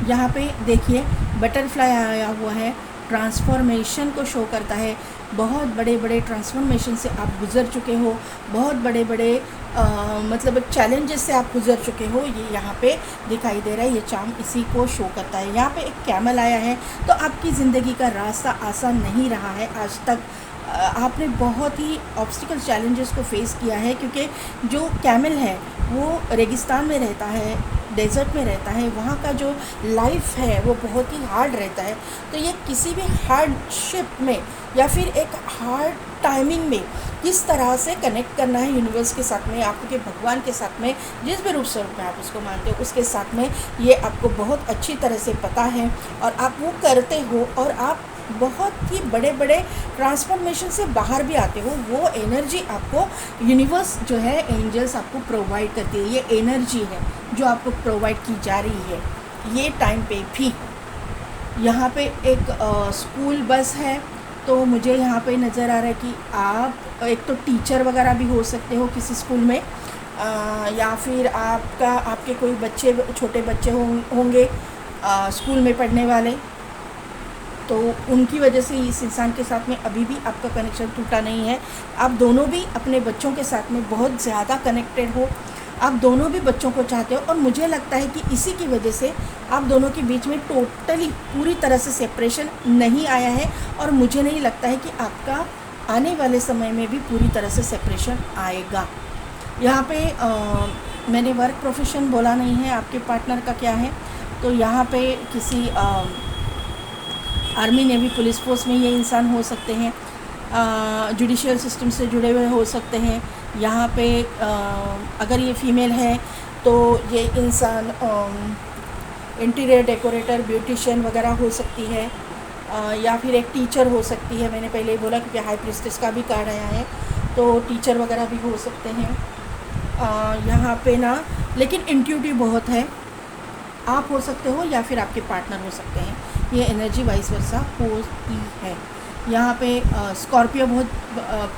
यहाँ पे देखिए बटरफ्लाई आया हुआ है, ट्रांसफॉर्मेशन को शो करता है। बहुत बड़े बड़े ट्रांसफॉर्मेशन से आप गुज़र चुके हो, बहुत बड़े बड़े मतलब चैलेंजेस से आप गुज़र चुके हो, ये यहाँ पे दिखाई दे रहा है। ये चार्म इसी को शो करता है। यहाँ पे एक कैमल आया है, तो आपकी ज़िंदगी का रास्ता आसान नहीं रहा है आज तक। आपने बहुत ही ऑब्स्टिकल चैलेंजेस को फेस किया है, क्योंकि जो कैमल है वो रेगिस्तान में रहता है, डेज़र्ट में रहता है। वहाँ का जो लाइफ है वो बहुत ही हार्ड रहता है। तो ये किसी भी हार्डशिप में या फिर एक हार्ड टाइमिंग में किस तरह से कनेक्ट करना है यूनिवर्स के साथ में, आपके भगवान के साथ में, जिस भी रूप स्वरूप में आप उसको मानते हो, उसके साथ में ये आपको बहुत अच्छी तरह से पता है, और आप वो करते हो, और आप बहुत ही बड़े बड़े ट्रांसफॉर्मेशन से बाहर भी आते हो। वो एनर्जी आपको यूनिवर्स जो है, एंजल्स आपको प्रोवाइड करती है। ये एनर्जी है जो आपको प्रोवाइड की जा रही है ये टाइम पे भी। यहाँ पे एक स्कूल बस है, तो मुझे यहाँ पे नज़र आ रहा है कि आप एक तो टीचर वगैरह भी हो सकते हो किसी स्कूल में, या फिर आपके कोई बच्चे, छोटे बच्चे होंगे स्कूल में पढ़ने वाले, तो उनकी वजह से इस इंसान के साथ में अभी भी आपका कनेक्शन टूटा नहीं है। आप दोनों भी अपने बच्चों के साथ में बहुत ज़्यादा कनेक्टेड हो, आप दोनों भी बच्चों को चाहते हो, और मुझे लगता है कि इसी की वजह से आप दोनों के बीच में टोटली पूरी तरह से सेपरेशन नहीं आया है, और मुझे नहीं लगता है कि आपका आने वाले समय में भी पूरी तरह से सेपरेशन आएगा। यहाँ पे मैंने वर्क प्रोफेशन बोला नहीं है, आपके पार्टनर का क्या है, तो यहाँ पे किसी आर्मी, नेवी, पुलिस फोर्स में ये इंसान हो सकते हैं, जुडिशियल सिस्टम से जुड़े हुए हो सकते हैं। यहाँ पे अगर ये फीमेल है तो ये इंसान इंटीरियर डेकोरेटर, ब्यूटिशियन वगैरह हो सकती है, या फिर एक टीचर हो सकती है। मैंने पहले ही बोला क्योंकि हाई प्रीस्टेस का भी कार्ड आया है, तो टीचर वगैरह भी हो सकते हैं यहाँ पे ना। लेकिन इंट्यूटिव बहुत है, आप हो सकते हो या फिर आपके पार्टनर हो सकते हैं। ये एनर्जी वाइस वर्सा होती है। यहाँ पे स्कॉर्पियो बहुत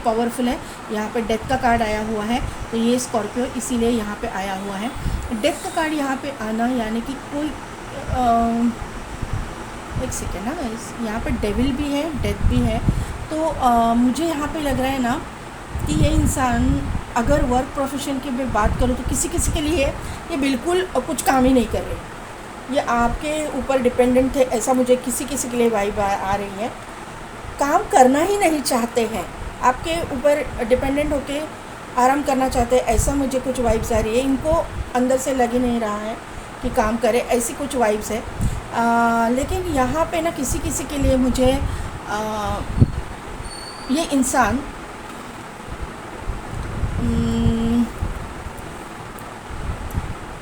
पावरफुल है। यहाँ पे डेथ का कार्ड आया हुआ है, तो ये स्कॉर्पियो इसीलिए यहाँ पे आया हुआ है। डेथ का कार्ड यहाँ पे आना यानी कि कोई एक सेकेंड ना, यहाँ पे डेविल भी है, डेथ भी है। तो मुझे यहाँ पे लग रहा है ना कि ये इंसान, अगर वर्क प्रोफेशन की मैं बात करूँ तो किसी के लिए ये बिल्कुल कुछ काम ही नहीं कर रहे, ये आपके ऊपर डिपेंडेंट थे, ऐसा मुझे किसी के लिए वाइब आ रही है। काम करना ही नहीं चाहते हैं, आपके ऊपर डिपेंडेंट होके आराम करना चाहते हैं, ऐसा मुझे कुछ वाइब्स आ रही है। इनको अंदर से लग ही नहीं रहा है कि काम करे, ऐसी कुछ वाइब्स है। लेकिन यहाँ पे ना किसी के लिए मुझे ये इंसान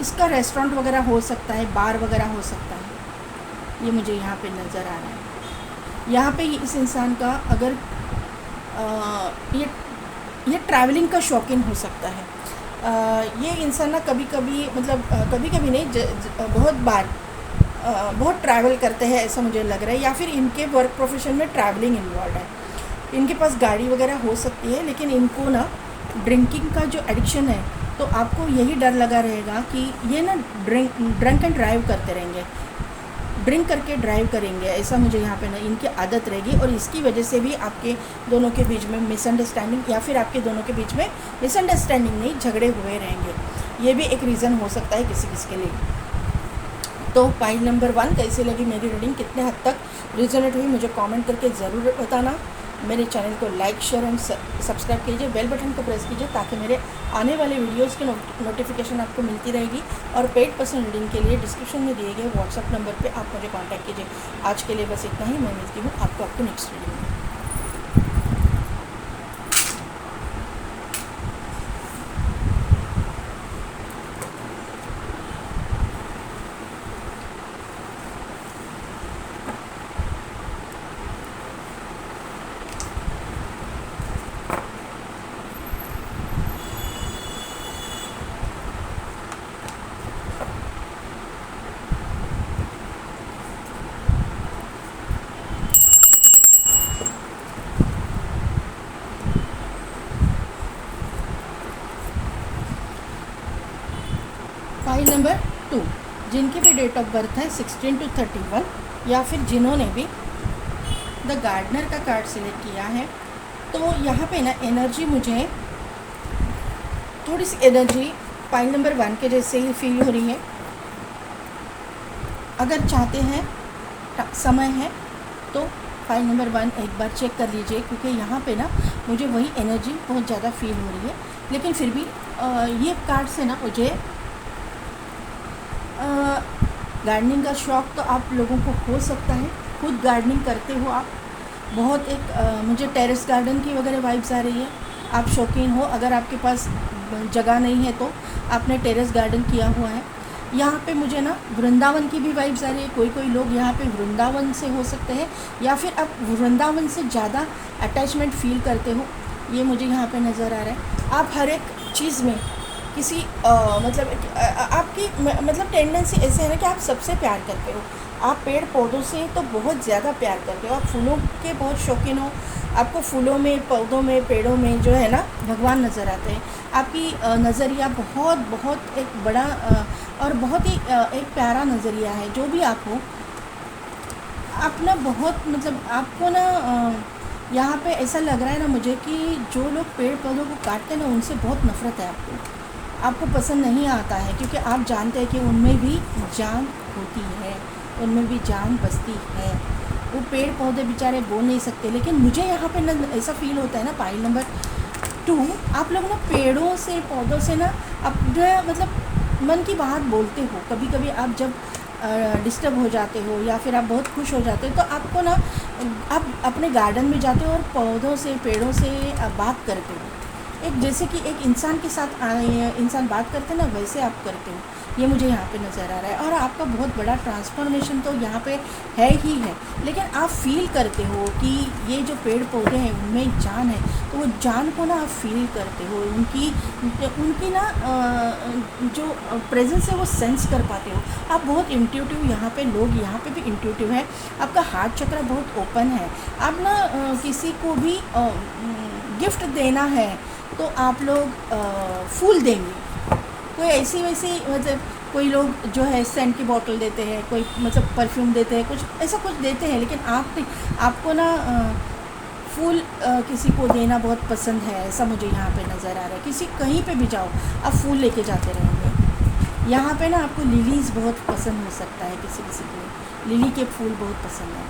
इसका रेस्टोरेंट वगैरह हो सकता है, बार वगैरह हो सकता है, ये मुझे यहाँ पे नज़र आ रहा है। यहाँ पे इस इंसान का अगर ये ट्रैवलिंग का शौकीन हो सकता है। ये इंसान ना कभी कभी मतलब कभी कभी नहीं, बहुत बार बहुत ट्रैवल करते हैं, ऐसा मुझे लग रहा है। या फिर इनके वर्क प्रोफेशन में ट्रैवलिंग इन्वॉल्व है, इनके पास गाड़ी वगैरह हो सकती है, लेकिन इनको ना ड्रिंकिंग का जो एडिक्शन है, तो आपको यही डर लगा रहेगा कि ये ना ड्रिंक एंड ड्राइव करते रहेंगे, ड्रिंक करके ड्राइव करेंगे, ऐसा मुझे यहाँ पे ना इनकी आदत रहेगी। और इसकी वजह से भी आपके दोनों के बीच में मिसअंडरस्टैंडिंग, या फिर आपके दोनों के बीच में मिसअंडरस्टैंडिंग नहीं, झगड़े हुए रहेंगे। ये भी एक रीज़न हो सकता है किसी के लिए। तो पाइल नंबर 1 कैसी लगी मेरी रीडिंग, कितने हद तक रिजोनेट हुई, मुझे कमेंट करके ज़रूर बताना। मेरे चैनल को लाइक शेयर एंड सब्सक्राइब कीजिए, बेल बटन को प्रेस कीजिए ताकि मेरे आने वाले वीडियोस की नोटिफिकेशन आपको मिलती रहेगी। और पेड पर्सनल रीडिंग के लिए डिस्क्रिप्शन में दिए गए व्हाट्सएप नंबर पे आप मुझे कांटेक्ट कीजिए। आज के लिए बस इतना ही। मैं मिलती हूँ आपको आपको नेक्स्ट वीडियो में। फाइल नंबर 2, जिनकी भी डेट ऑफ बर्थ है 16 to 31 या फिर जिन्होंने भी द गार्डनर का कार्ड सिलेक्ट किया है, तो यहाँ पे ना एनर्जी मुझे थोड़ी सी एनर्जी फाइल नंबर 1 के जैसे ही फील हो रही है। अगर चाहते हैं समय है तो फाइल नंबर 1 एक बार चेक कर लीजिए, क्योंकि यहाँ पे ना मुझे वही एनर्जी बहुत ज़्यादा फील हो रही है। लेकिन फिर भी ये कार्ड से ना मुझे गार्डनिंग का शौक़ तो आप लोगों को हो सकता है, खुद गार्डनिंग करते हो आप। बहुत एक मुझे टेरेस गार्डन की वगैरह वाइब्स आ रही है। आप शौकीन हो, अगर आपके पास जगह नहीं है तो आपने टेरेस गार्डन किया हुआ है। यहाँ पे मुझे ना वृंदावन की भी वाइब्स आ रही है। कोई कोई लोग यहाँ पे वृंदावन से हो सकते हैं, या फिर आप वृंदावन से ज़्यादा अटैचमेंट फील करते हो, ये मुझे यहाँ पे नज़र आ रहा है। आप हर एक चीज़ में किसी आपकी मतलब टेंडेंसी ऐसे है ना कि आप सबसे प्यार करते हो। आप पेड़ पौधों से तो बहुत ज़्यादा प्यार करते हो। आप फूलों के बहुत शौकीन हो। आपको फूलों में, पौधों में, पेड़ों में जो है ना भगवान नज़र आते हैं। आपकी नज़रिया बहुत बहुत एक बड़ा और बहुत ही एक प्यारा नज़रिया है। जो भी आप हो, आप ना बहुत मतलब आपको ना यहाँ पे ऐसा लग रहा है ना मुझे कि जो लोग पेड़ पौधों को काटते हैं ना, उनसे बहुत नफ़रत है आपको पसंद नहीं आता है, क्योंकि आप जानते हैं कि उनमें भी जान होती है, उनमें भी जान बसती है। वो पेड़ पौधे बेचारे बोल नहीं सकते, लेकिन मुझे यहाँ पे ना ऐसा फील होता है ना फाइल नंबर 2, आप लोग ना पेड़ों से, पौधों से ना अपना मतलब मन की बात बोलते हो। कभी कभी आप जब डिस्टर्ब हो जाते हो या फिर आप बहुत खुश हो जाते हो, तो आपको ना आप अपने गार्डन में जाते हो और पौधों से, पेड़ों से बात करते हो। एक जैसे कि एक इंसान के साथ इंसान बात करते हैं ना, वैसे आप करते हो। ये मुझे यहाँ पे नज़र आ रहा है। और आपका बहुत बड़ा ट्रांसफॉर्मेशन तो यहाँ पे है ही है, लेकिन आप फील करते हो कि ये जो पेड़ पौधे हैं उनमें जान है, तो वो जान को ना आप फील करते हो। उनकी ना जो प्रेजेंस है वो सेंस कर पाते हो। आप बहुत इंट्यूटिव, यहाँ पे लोग यहाँ पे भी इंट्यूटिव है। आपका हार्ट चक्र बहुत ओपन है। आप ना किसी को भी गिफ्ट देना है तो आप लोग फूल देंगे। कोई ऐसी वैसी मतलब कोई लोग जो है सेंट की बोतल देते हैं, कोई मतलब परफ्यूम देते हैं, कुछ ऐसा कुछ देते हैं, लेकिन आपको ना फूल किसी को देना बहुत पसंद है, ऐसा मुझे यहाँ पे नज़र आ रहा है। कहीं पे भी जाओ आप फूल लेके जाते रहेंगे। यहाँ पे ना आपको लिलीज़ बहुत पसंद हो सकता है, किसी को लिली के फूल बहुत पसंद है,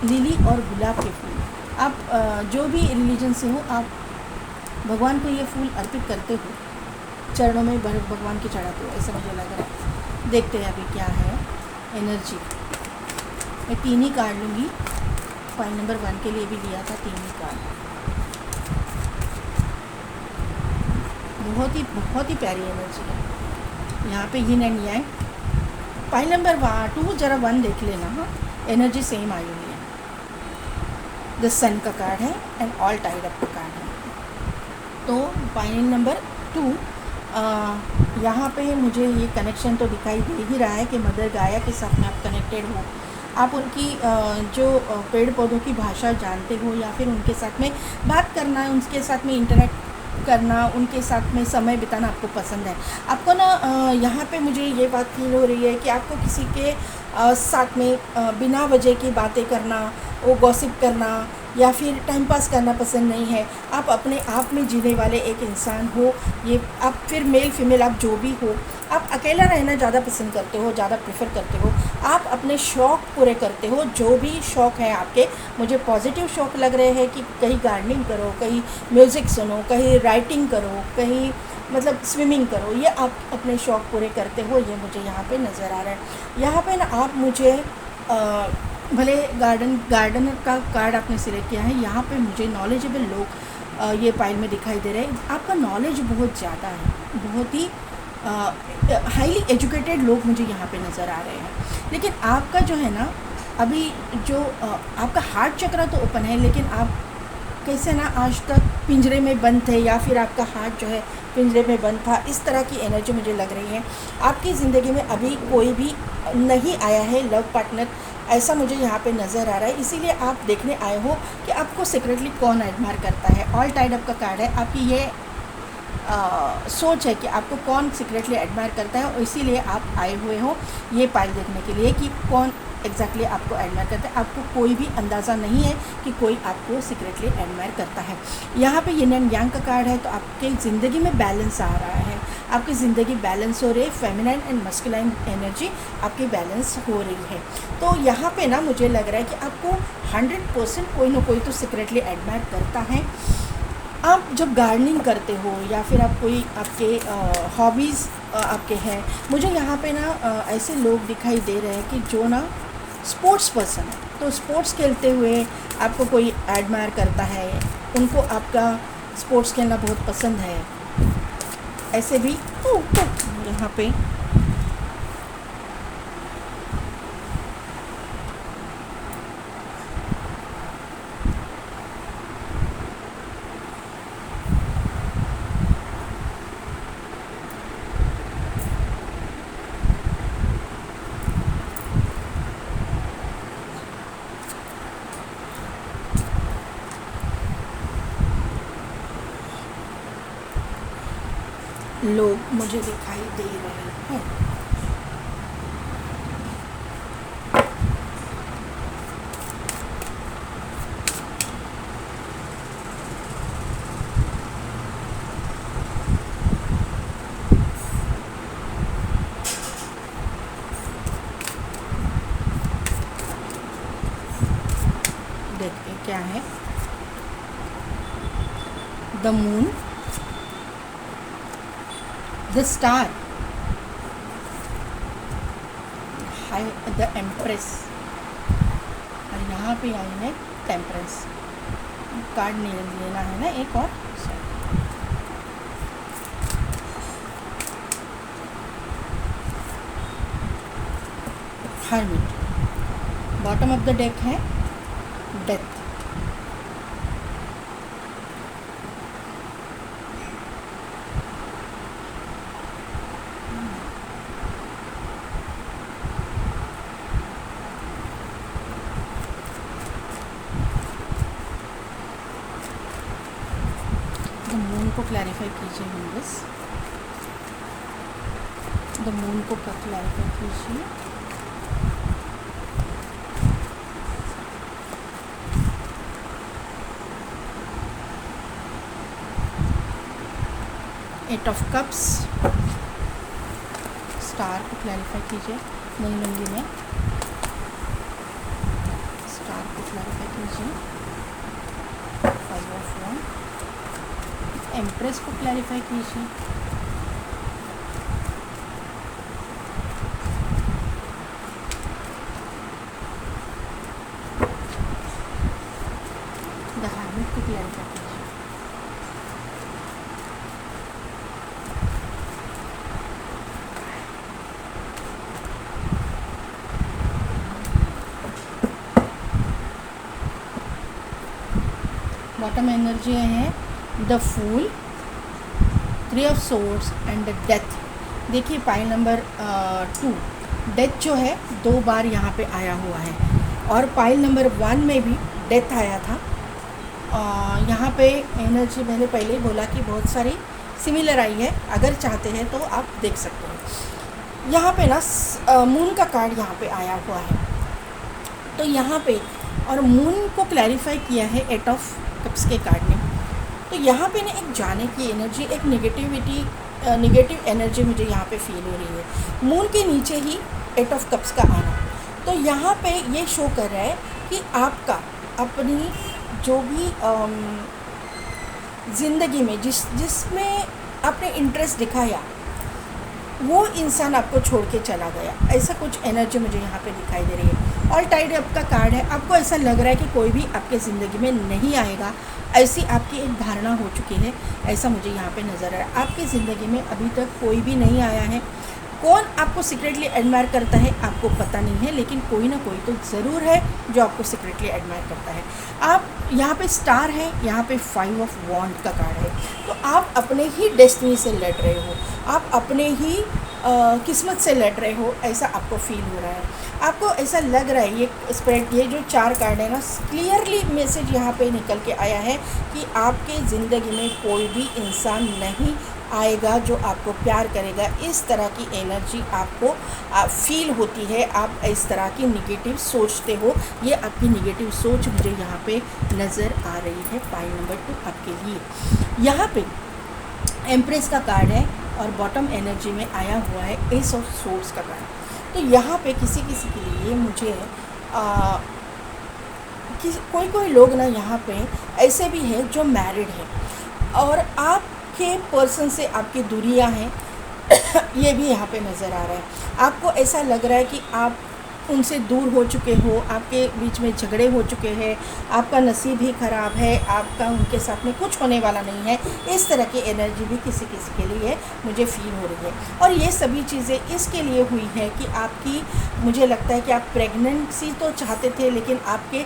लिली और गुलाब के फूल। आप जो भी रिलीजन से हो, आप भगवान को ये फूल अर्पित करते हो, चरणों में भगवान के चढ़ाते हो, ऐसा मुझे लग रहा है। देखते हैं अभी क्या है एनर्जी। मैं 3 ही कार्ड लूँगी। फाइल नंबर 1 के लिए भी लिया था 3 ही कार्ड। बहुत ही प्यारी एनर्जी है यहाँ पे, yin and yang। File number 2 जरा 1 देख लेना। हाँ, एनर्जी सेम आई हुई है। द सन का कार्ड है एंड ऑल टाइड अप का कार्ड है। तो फाइल नंबर 2 यहाँ पे मुझे ये कनेक्शन तो दिखाई दे ही रहा है कि मदर गाया के साथ में आप कनेक्टेड हो। आप उनकी जो पेड़ पौधों की भाषा जानते हो, या फिर उनके साथ में बात करना, उनके साथ में इंटरेक्ट करना, उनके साथ में समय बिताना आपको पसंद है। आपको ना यहाँ पे मुझे ये बात फील हो रही है कि आपको किसी के साथ में बिना वजह की बातें करना, वो गॉसिप करना या फिर टाइम पास करना पसंद नहीं है। आप अपने आप में जीने वाले एक इंसान हो। ये आप फिर मेल फीमेल आप जो भी हो, आप अकेला रहना ज़्यादा पसंद करते हो, ज़्यादा प्रेफर करते हो, आप अपने शौक़ पूरे करते हो, जो भी शौक़ है आपके। मुझे पॉजिटिव शौक़ लग रहे हैं कि कहीं गार्डनिंग करो, कहीं म्यूज़िक सुनो, कहीं राइटिंग करो, कहीं मतलब स्विमिंग करो, ये आप अपने शौक़ पूरे करते हो, ये मुझे यहाँ पे नज़र आ रहा है। यहाँ पे ना आप मुझे भले गार्डनर का कार्ड आपने सिलेक्ट किया है, यहाँ पे मुझे नॉलेजेबल लोग ये पाइल में दिखाई दे रहे हैं। आपका नॉलेज बहुत ज़्यादा है, बहुत ही हाईली एजुकेटेड लोग मुझे यहाँ पे नज़र आ रहे हैं। लेकिन आपका जो है ना अभी जो आपका हार्ट चक्र तो ओपन है, लेकिन आप कैसे ना आज तक पिंजरे में बंद थे, या फिर आपका हार्ट जो है पिंजरे में बंद था, इस तरह की एनर्जी मुझे लग रही है। आपकी ज़िंदगी में अभी कोई भी नहीं आया है लव पार्टनर, ऐसा मुझे यहाँ पे नज़र आ रहा है। इसीलिए आप देखने आए हो कि आपको सीक्रेटली कौन एडमायर करता है। ऑल टाइड अप का कार्ड है, आपकी ये सोच है कि आपको कौन सीक्रेटली एडमायर करता है, और इसीलिए आप आए हुए हो ये पाइल देखने के लिए कि कौन एग्जैक्टली आपको एडमायर करता है। आपको कोई भी अंदाज़ा नहीं है कि कोई आपको सीक्रेटली एडमायर करता है। यहाँ पे यिन एंड यांग का कार्ड है, तो आपके ज़िंदगी में बैलेंस आ रहा है, आपकी ज़िंदगी बैलेंस हो रही है, फेमिनाइन एंड मस्कुलाइन एनर्जी आपकी बैलेंस हो रही है। तो यहाँ पे ना मुझे लग रहा है कि आपको 100% कोई ना कोई तो सीक्रेटली एडमायर करता है। आप जब गार्डनिंग करते हो या फिर आप कोई आपके हॉबीज़ आपके हैं, मुझे यहाँ पे ना ऐसे लोग दिखाई दे रहे हैं कि जो ना स्पोर्ट्स पर्सन है, तो स्पोर्ट्स खेलते हुए आपको कोई एडमायर करता है, उनको आपका स्पोर्ट्स खेलना बहुत पसंद है। ऐसे भी यहाँ पे लोग मुझे दिखाई दे रहे हैं। देखते क्या है। The moon, the star, the empress, और यहाँ पे आई है टेम्परेंस। कार्ड लेना है ना एक और। Hermit, bottom of the deck है डेथ। मून को क्लैरिफाई कीजिए बस, द मून को क्लैरिफाई कीजिए। एट ऑफ कप्स, स्टार को क्लैरिफाई कीजिए। नई लंगी में स्टार को क्लैरिफाई कीजिए। फाइव ऑफ वन, एम्प्रेस को क्लैरिफाई कीजिए। द हर्मिट को क्लैरिफाई कीजिए। बॉटम एनर्जी है the fool, three of swords and the death. देखिए पाइल नंबर 2, डेथ जो है 2 बार यहाँ पे आया हुआ है, और पाइल नंबर 1 में भी डेथ आया था। यहाँ पे एनर्जी मैंने पहले ही बोला कि बहुत सारी सिमिलर आई है, अगर चाहते हैं तो आप देख सकते हो। यहाँ पे ना मून का कार्ड यहाँ पे आया हुआ है, तो यहाँ पे और मून को क्लैरिफाई किया है 8 ऑफ कप्स के कार्ड ने। तो यहाँ पे ना एक जाने की एनर्जी, एक नेगेटिविटी निगेटिव एनर्जी मुझे यहाँ पे फील हो रही है। मून के नीचे ही 8 ऑफ कप्स का आना, तो यहाँ पे ये शो कर रहा है कि आपका अपनी जो भी ज़िंदगी में जिसमें आपने इंटरेस्ट दिखाया वो इंसान आपको छोड़ के चला गया, ऐसा कुछ एनर्जी मुझे यहाँ पे दिखाई दे रही है। ऑल टाइड अप का कार्ड है, आपको ऐसा लग रहा है कि कोई भी आपके ज़िंदगी में नहीं आएगा, ऐसी आपकी एक धारणा हो चुकी है, ऐसा मुझे यहाँ पे नज़र आ रहा है। आपकी ज़िंदगी में अभी तक कोई भी नहीं आया है। कौन आपको सीक्रेटली एडमायर करता है आपको पता नहीं है, लेकिन कोई ना कोई तो ज़रूर है जो आपको सीक्रेटली एडमायर करता है। आप यहाँ पे स्टार है, यहाँ पे 5 ऑफ वॉन्ड का कार्ड है, तो आप अपने ही डेस्टिनी से लड़ रहे हो, आप अपने ही किस्मत से लड़ रहे हो, ऐसा आपको फील हो रहा है। आपको ऐसा लग रहा है, ये स्प्रेड, ये जो 4 कार्ड है ना, क्लियरली मैसेज यहाँ पे निकल के आया है कि आपके ज़िंदगी में कोई भी इंसान नहीं आएगा जो आपको प्यार करेगा। इस तरह की एनर्जी आपको फील होती है, आप इस तरह की निगेटिव सोचते हो, ये आपकी निगेटिव सोच मुझे यहाँ पे नज़र आ रही है। पाइल नंबर 2 आपके लिए यहाँ पे एम्प्रेस का कार्ड है और बॉटम एनर्जी में आया हुआ है एस ऑफ सोर्ड्स का कार्ड। तो यहाँ पे किसी किसी के लिए मुझे कोई लोग ना यहाँ पे ऐसे भी है जो मैरिड है और आपके पर्सन से आपकी दूरियां हैं, ये भी यहाँ पे नज़र आ रहा है। आपको ऐसा लग रहा है कि आप उनसे दूर हो चुके हो, आपके बीच में झगड़े हो चुके हैं, आपका नसीब ही ख़राब है, आपका उनके साथ में कुछ होने वाला नहीं है, इस तरह की एनर्जी भी किसी किसी के लिए मुझे फील हो रही है। और ये सभी चीज़ें इसके लिए हुई है कि आपकी, मुझे लगता है कि आप प्रेगनेंसी तो चाहते थे, लेकिन आपके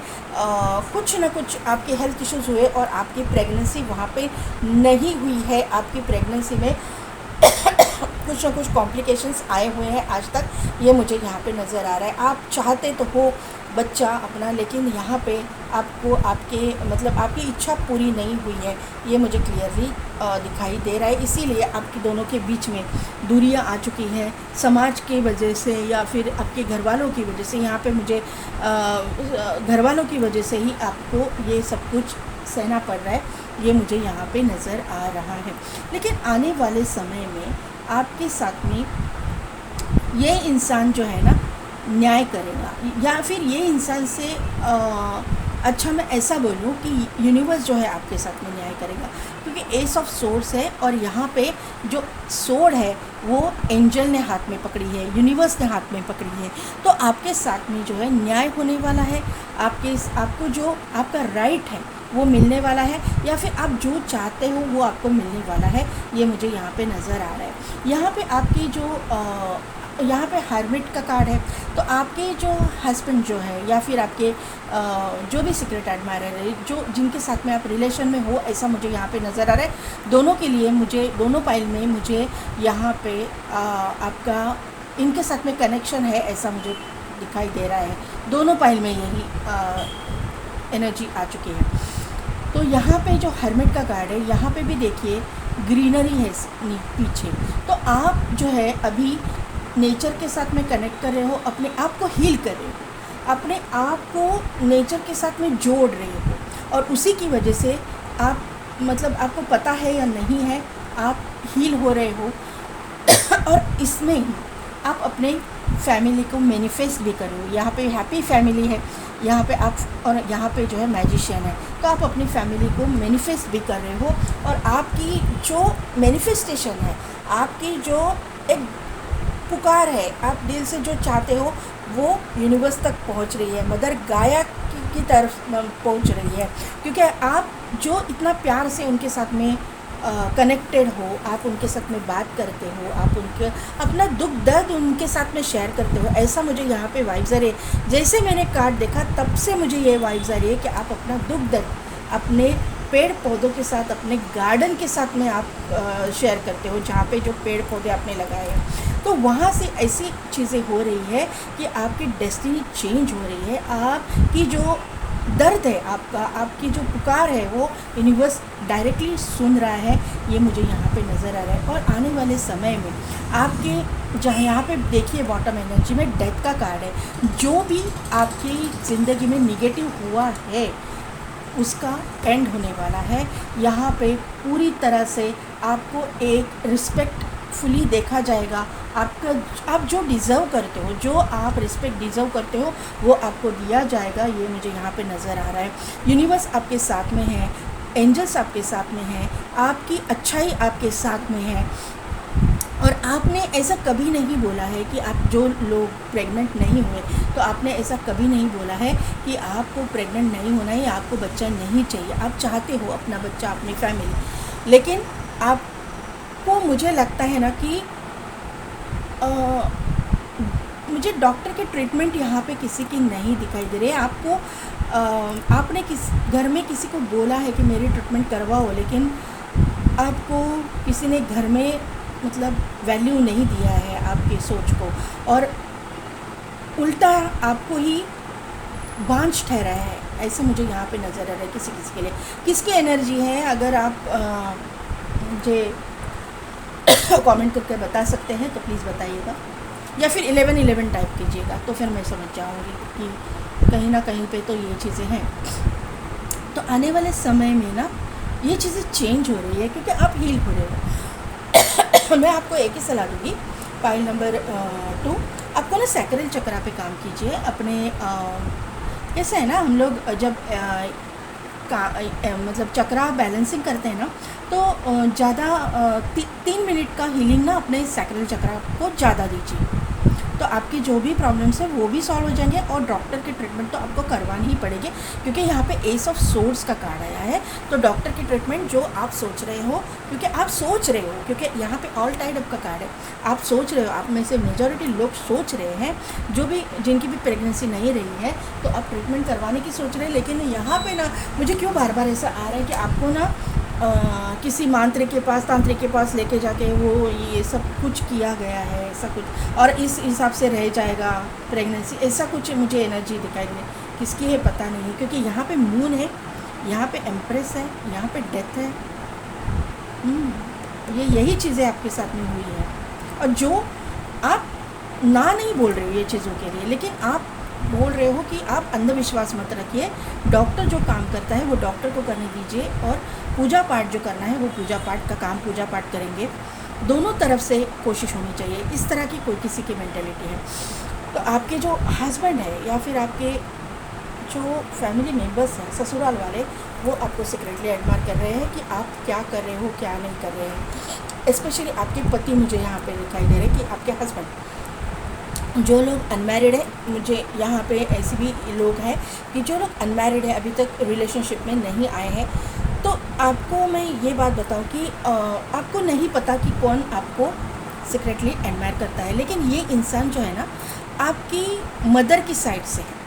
कुछ ना कुछ आपके हेल्थ इश्यूज़ हुए और आपकी प्रेगनेंसी वहाँ पे नहीं हुई है। आपकी प्रेगनेंसी में कुछ ना कुछ कॉम्प्लिकेशंस आए हुए हैं आज तक, ये मुझे यहाँ पे नज़र आ रहा है। आप चाहते तो हो बच्चा अपना, लेकिन यहाँ पे आपको आपकी इच्छा पूरी नहीं हुई है, ये मुझे क्लियरली दिखाई दे रहा है। इसीलिए आपके दोनों के बीच में दूरियां आ चुकी हैं, समाज की वजह से या फिर आपके घर वालों की वजह से। यहाँ पे मुझे घर वालों की वजह से ही आपको ये सब कुछ सहना पड़ रहा है, ये मुझे यहाँ पे नज़र आ रहा है। लेकिन आने वाले समय में आपके साथ में ये इंसान जो है ना न्याय करेगा, या फिर ये इंसान से अच्छा मैं ऐसा बोलूँ कि यूनिवर्स जो है आपके साथ में न्याय करेगा, क्योंकि एस ऑफ सोर्ड्स है और यहाँ पे जो सोर्ड है वो एंजल ने हाथ में पकड़ी है, यूनिवर्स ने हाथ में पकड़ी है। तो आपके साथ में जो है न्याय होने वाला है, आपको जो आपका राइट है वो मिलने वाला है, या फिर आप जो चाहते हो वो आपको मिलने वाला है, ये मुझे यहाँ पे नज़र आ रहा है। यहाँ पे आपकी जो यहाँ पे हर्मिट का कार्ड है, तो आपके जो हस्बैंड जो है या फिर आपके जो भी सीक्रेट एडमायरर है, जो जिनके साथ में आप रिलेशन में हो, ऐसा मुझे यहाँ पे नज़र आ रहा है। दोनों के लिए मुझे, दोनों पाइल में मुझे यहाँ पे आपका इनके साथ में कनेक्शन है, ऐसा मुझे दिखाई दे रहा है। दोनों पाइल में यही एनर्जी आ चुकी है। तो यहाँ पे जो हर्मिट का कार्ड है, यहाँ पे भी देखिए ग्रीनरी है पीछे। तो आप जो है अभी नेचर के साथ में कनेक्ट कर रहे हो, अपने आप को हील कर रहे हो, अपने आप को नेचर के साथ में जोड़ रहे हो, और उसी की वजह से आप आपको पता है या नहीं है, आप हील हो रहे हो। और इसमें ही आप अपने फैमिली को मैनिफेस्ट भी कर रहे हो। यहाँ पे हैप्पी फैमिली है, यहाँ पे आप, और यहाँ पे जो है मैजिशियन है, तो आप अपनी फैमिली को मैनिफेस्ट भी कर रहे हो। और आपकी जो मैनिफेस्टेशन है, आपकी जो एक पुकार है, आप दिल से जो चाहते हो वो यूनिवर्स तक पहुंच रही है, मदर गाया की तरफ पहुंच रही है, क्योंकि आप जो इतना प्यार से उनके साथ में कनेक्टेड हो, आप उनके साथ में बात करते हो, आप उनके अपना दुख दर्द उनके साथ में शेयर करते हो, ऐसा मुझे यहाँ पे वाइब्स आ रही है। जैसे मैंने कार्ड देखा तब से मुझे ये वाइब्स आ रही है कि आप अपना दुख दर्द अपने पेड़ पौधों के साथ, अपने गार्डन के साथ में आप शेयर करते हो, जहाँ पे जो पेड़ पौधे आपने लगाए हैं। तो वहाँ से ऐसी चीज़ें हो रही है कि आपकी डेस्टिनी चेंज हो रही है, आपकी जो दर्द है, आपकी जो पुकार है वो यूनिवर्स डायरेक्टली सुन रहा है, ये मुझे यहाँ पे नज़र आ रहा है। और आने वाले समय में आपके जहाँ यहाँ पे देखिए बॉटम एनर्जी में डेथ का कार्ड है। जो भी आपकी ज़िंदगी में निगेटिव हुआ है, उसका एंड होने वाला है। यहाँ पे पूरी तरह से आपको एक रिस्पेक्टफुली देखा जाएगा। आप जो डिज़र्व करते हो, जो आप रिस्पेक्ट डिज़र्व करते हो, वो आपको दिया जाएगा। ये मुझे यहाँ पे नज़र आ रहा है। यूनिवर्स आपके साथ में है, एंजल्स आपके साथ में हैं, आपकी अच्छाई आपके साथ में है। और आपने ऐसा कभी नहीं बोला है कि आप जो लोग प्रेग्नेंट नहीं हुए, तो आपने ऐसा कभी नहीं बोला है कि आपको प्रेग्नेंट नहीं होना है या आपको बच्चा नहीं चाहिए। आप चाहते हो अपना बच्चा, अपनी फैमिली, लेकिन आपको, मुझे लगता है ना कि मुझे डॉक्टर के ट्रीटमेंट यहाँ पे किसी की नहीं दिखाई दे रही है। आपको आपने घर में किसी को बोला है कि मेरी ट्रीटमेंट करवाओ, लेकिन आपको किसी ने घर में मतलब वैल्यू नहीं दिया है आपकी सोच को, और उल्टा आपको ही बांझ ठहरा है, ऐसे मुझे यहाँ पे नज़र आ रहा है किसी के लिए। किसकी एनर्जी है, अगर आप मुझे कमेंट करके बता सकते हैं तो प्लीज़ बताइएगा, या फिर 1111 टाइप कीजिएगा, तो फिर मैं समझ जाऊँगी कि कहीं ना कहीं पे तो ये चीज़ें हैं। तो आने वाले समय में ना ये चीज़ें चेंज हो रही है, क्योंकि आप हील हो रहे हो। मैं आपको एक ही सलाह दूँगी, पाइल नंबर 2, आपको ना सैक्रल चक्रा पे काम कीजिए अपने। कैसे है ना, हम लोग जब मतलब चक्रा बैलेंसिंग करते हैं ना, तो ज़्यादा 3 मिनट का हीलिंग ना अपने सैक्रल चक्रा को ज़्यादा दीजिए, तो आपकी जो भी प्रॉब्लम्स है वो भी सॉल्व हो जाएंगे। और डॉक्टर की ट्रीटमेंट तो आपको करवानी ही पड़ेगी, क्योंकि यहाँ पे एस ऑफ सोर्ड्स का कार्ड आया है। तो डॉक्टर की ट्रीटमेंट जो आप सोच रहे हो, क्योंकि आप सोच रहे हो, क्योंकि यहाँ पे ऑल टाइड अप का कार्ड है, आप सोच रहे हो, आप में से मेजॉरिटी लोग सोच रहे हैं, जो भी जिनकी भी प्रेगनेंसी नहीं रही है, तो आप ट्रीटमेंट करवाने की सोच रहे हैं। लेकिन यहाँ पर ना मुझे क्यों बार बार ऐसा आ रहा है कि आपको ना किसी तांत्रिक के पास लेके जाके वो ये सब कुछ किया गया है, ऐसा कुछ, और इस हिसाब से रह जाएगा प्रेगनेंसी, ऐसा कुछ मुझे एनर्जी दिखाई दे रही। किसकी है पता नहीं, क्योंकि यहाँ पे मून है, यहाँ पे एम्प्रेस है, यहाँ पे डेथ है। यही चीज़ें आपके साथ में हुई है। और जो आप ना नहीं बोल रहे हो ये चीज़ों के लिए, लेकिन आप बोल रहे हो कि आप अंधविश्वास मत रखिए, डॉक्टर जो काम करता है वो डॉक्टर को करने दीजिए, और पूजा पाठ जो करना है वो पूजा पाठ का काम पूजा पाठ करेंगे। दोनों तरफ से कोशिश होनी चाहिए। इस तरह की कोई किसी की मेंटेलिटी है, तो आपके जो हस्बैंड है या फिर आपके जो फैमिली मेम्बर्स हैं, ससुराल वाले, वो आपको सीक्रेटली एडमायर कर रहे हैं कि आप क्या कर रहे हो, क्या नहीं कर रहे हैं। स्पेशली आपके पति मुझे यहाँ पे दिखाई दे रहे हैं, कि आपके हस्बैंड, जो लोग अनमैरिड है, मुझे यहाँ पे ऐसे भी लोग हैं कि जो लोग अनमैरिड है, अभी तक रिलेशनशिप में नहीं आए हैं, तो आपको मैं ये बात बताऊँ कि आपको नहीं पता कि कौन आपको सीक्रेटली एडमायर करता है, लेकिन ये इंसान जो है ना, आपकी मदर की साइड से है,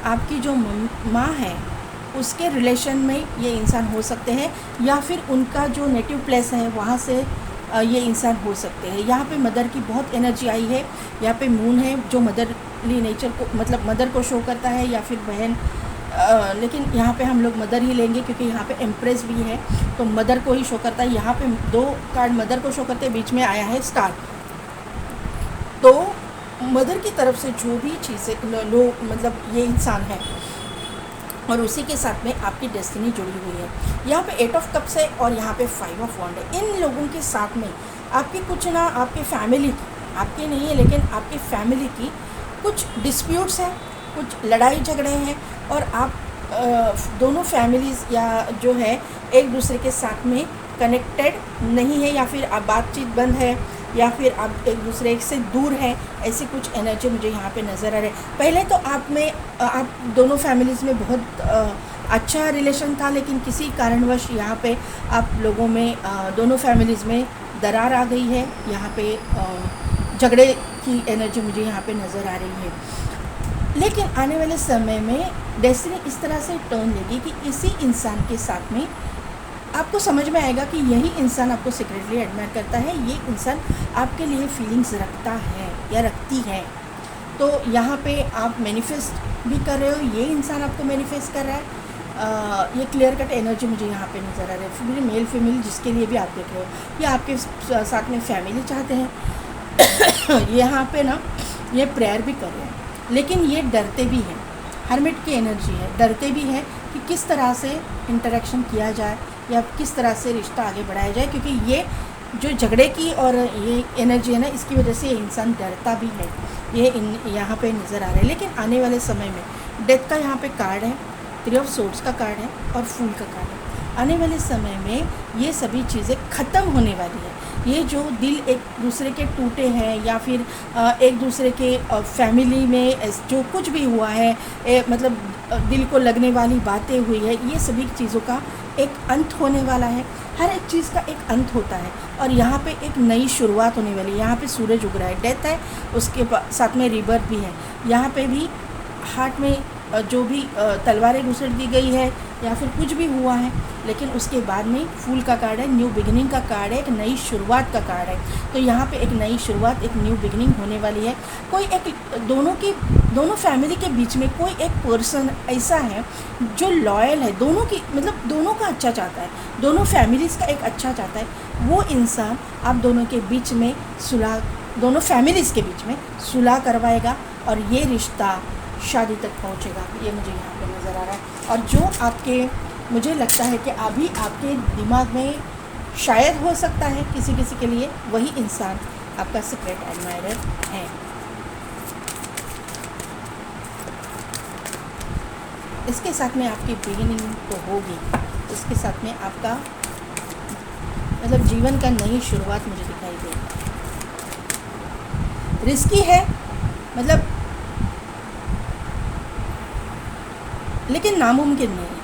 आपकी जो माँ है उसके रिलेशन में ये इंसान हो सकते हैं, या फिर उनका जो नेटिव प्लेस है वहाँ से ये इंसान हो सकते हैं। यहाँ पे मदर की बहुत एनर्जी आई है, यहाँ पे मून है जो मदरली नेचर को, मतलब मदर को शो करता है, या फिर बहन, लेकिन यहाँ पे हम लोग मदर ही लेंगे, क्योंकि यहाँ पे एम्प्रेस भी है, तो मदर को ही शो करता है। यहाँ पे 2 कार्ड मदर को शो करते हैं, बीच में आया है स्टार, तो मदर की तरफ से जो भी चीज़ें लोग, मतलब ये इंसान है, और उसी के साथ में आपकी डेस्टिनी जुड़ी हुई है। यहाँ पे 8 ऑफ कप्स है, और यहाँ पे 5 ऑफ वॉन्ड है। इन लोगों के साथ में आपकी कुछ ना, आपकी फैमिली, आपकी नहीं है लेकिन आपकी फैमिली की कुछ डिस्प्यूट्स हैं, कुछ लड़ाई झगड़े हैं, और आप दोनों फैमिलीज़ या जो है एक दूसरे के साथ में कनेक्टेड नहीं है, या फिर आप बातचीत बंद है, या फिर आप एक दूसरे से दूर हैं, ऐसी कुछ एनर्जी मुझे यहाँ पे नज़र आ रहा है। पहले तो आप दोनों फैमिलीज़ में बहुत अच्छा रिलेशन था, लेकिन किसी कारणवश यहाँ पे आप लोगों में, दोनों फैमिलीज़ में दरार आ गई है। यहाँ पे झगड़े की एनर्जी मुझे यहाँ पे नज़र आ रही है। लेकिन आने वाले समय में डेस्टिनी इस तरह से टर्न लेगी कि इसी इंसान के साथ में आपको समझ में आएगा कि यही इंसान आपको सीक्रेटली एडमायर करता है, ये इंसान आपके लिए फीलिंग्स रखता है या रखती है। तो यहाँ पे आप मैनिफेस्ट भी कर रहे हो, ये इंसान आपको मैनिफेस्ट कर रहा है। ये क्लियर कट एनर्जी मुझे यहाँ पे नज़र आ रहा है। फिर मेल फीमेल जिसके लिए भी आप देख रहे हो, या आपके साथ में फैमिली चाहते हैं यहाँ पे ना ये प्रेयर भी कर रहे हैं, लेकिन ये डरते भी हैं। हर्मिट की एनर्जी है, डरते भी हैं कि किस तरह से इंटरेक्शन किया जाए या किस तरह से रिश्ता आगे बढ़ाया जाए, क्योंकि ये जो झगड़े की और ये एनर्जी है ना, इसकी वजह से ये इंसान डरता भी है। ये यहाँ पे नज़र आ रहा है। लेकिन आने वाले समय में डेथ का यहाँ पे कार्ड है, 3 ऑफ सोर्ड्स का कार्ड है और फूल का कार्ड है। आने वाले समय में ये सभी चीज़ें ख़त्म होने वाली है। ये जो दिल एक दूसरे के टूटे हैं या फिर एक दूसरे के फैमिली में जो कुछ भी हुआ है, मतलब दिल को लगने वाली बातें हुई है, ये सभी चीज़ों का एक अंत होने वाला है। हर एक चीज़ का एक अंत होता है और यहाँ पे एक नई शुरुआत होने वाली है। यहाँ पे सूरज उग रहा है, डेथ है, उसके साथ में रिबर्थ भी है। यहाँ पे भी हार्ट में जो भी तलवारें घुसेड़ दी गई है या फिर कुछ भी हुआ है, लेकिन उसके बाद में फूल का कार्ड है, न्यू बिगिनिंग का कार्ड है, एक नई शुरुआत का कार्ड है। तो यहाँ पे एक नई शुरुआत, एक न्यू बिगिनिंग होने वाली है। कोई एक दोनों फैमिली के बीच में कोई एक पर्सन ऐसा है जो लॉयल है, दोनों की मतलब दोनों का अच्छा चाहता है, दोनों फैमिलीज़ का एक अच्छा चाहता है। वो इंसान आप दोनों के बीच में सुलह, दोनों फैमिलीज़ के बीच में सुलह करवाएगा और ये रिश्ता शादी तक पहुंचेगा। ये मुझे यहाँ पे नज़र आ रहा है। और जो आपके, मुझे लगता है कि अभी आपके दिमाग में शायद हो सकता है किसी किसी के लिए, वही इंसान आपका सीक्रेट एडमायरर है। इसके साथ में आपकी बिगिनिंग तो होगी, इसके साथ में आपका मतलब जीवन का नई शुरुआत मुझे दिखाई देगी। रिस्की है मतलब, लेकिन नामुमकिन नहीं है।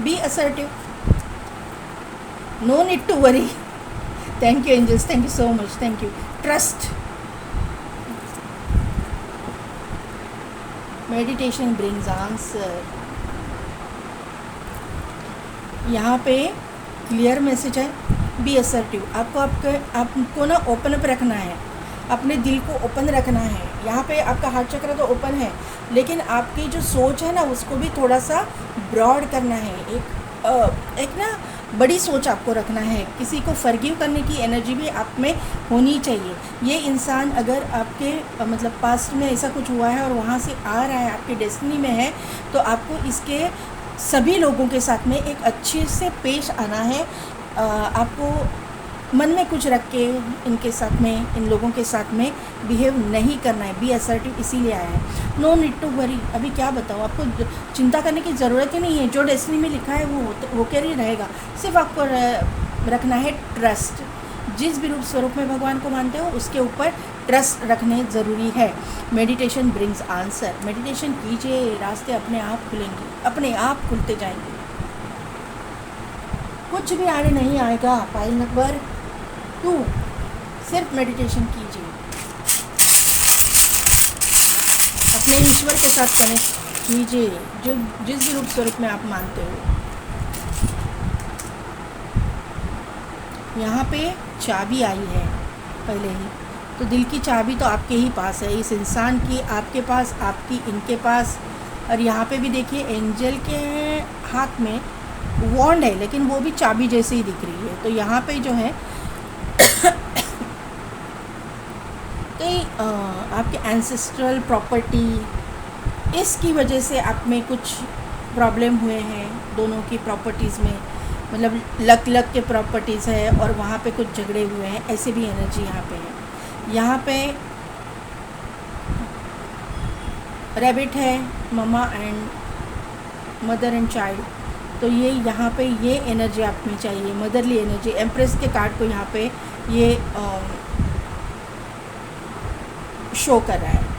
Be assertive, no need to worry. Thank you angels, thank you so much, thank you. Trust, meditation brings answer. यहाँ पे क्लियर मैसेज है, बी असर्टिव। आपको ना ओपन अप रखना है, अपने दिल को ओपन रखना है। यहाँ पे आपका हार्ट चक्र तो ओपन है, लेकिन आपकी जो सोच है ना, उसको भी थोड़ा सा ब्रॉड करना है। एक ना बड़ी सोच आपको रखना है। किसी को फॉरगिव करने की एनर्जी भी आप में होनी चाहिए। ये इंसान अगर आपके मतलब पास्ट में ऐसा कुछ हुआ है और वहाँ से आ रहा है, आपकी डेस्टिनी में है, तो आपको इसके सभी लोगों के साथ में एक अच्छे से पेश आना है। आपको मन में कुछ रख के इनके साथ में, इन लोगों के साथ में बिहेव नहीं करना है। बी असर्टिव इसीलिए आया है। No need to worry. अभी क्या बताऊँ आपको, चिंता करने की ज़रूरत ही नहीं है। जो डेस्टिनी में लिखा है वो होकर ही रहेगा। सिर्फ आपको रखना है ट्रस्ट। जिस भी रूप स्वरूप में भगवान को मानते हो उसके ऊपर ट्रस्ट रखने ज़रूरी है। Meditation brings answer. मेडिटेशन कीजिए, रास्ते अपने आप खुलेंगे, अपने आप खुलते जाएंगे। कुछ भी आने नहीं आएगा। फाइल नंबर 2, सिर्फ मेडिटेशन कीजिए, अपने ईश्वर के साथ कनेक्ट कीजिए, जो जिस भी रूप स्वरूप में आप मानते हो। यहाँ पे चाबी आई है पहले ही, तो दिल की चाबी तो आपके ही पास है, इस इंसान की आपके पास, आपकी इनके पास। और यहाँ पे भी देखिए एंजल के हाथ में वॉन्ड है, लेकिन वो भी चाबी जैसे ही दिख रही है। तो यहाँ पे जो है तो आपके एंसेस्ट्रल प्रॉपर्टी, इसकी वजह से आप में कुछ प्रॉब्लम हुए हैं दोनों की प्रॉपर्टीज़ में, मतलब लक के प्रॉपर्टीज़ है और वहाँ पे कुछ झगड़े हुए हैं, ऐसे भी एनर्जी यहाँ पे है। यहाँ पे रैबिट है, mama and mother and child. तो ये यहाँ पे ये एनर्जी आप में चाहिए, मदरली एनर्जी। एम्प्रेस के कार्ड को यहाँ पे ये शो कर रहा है।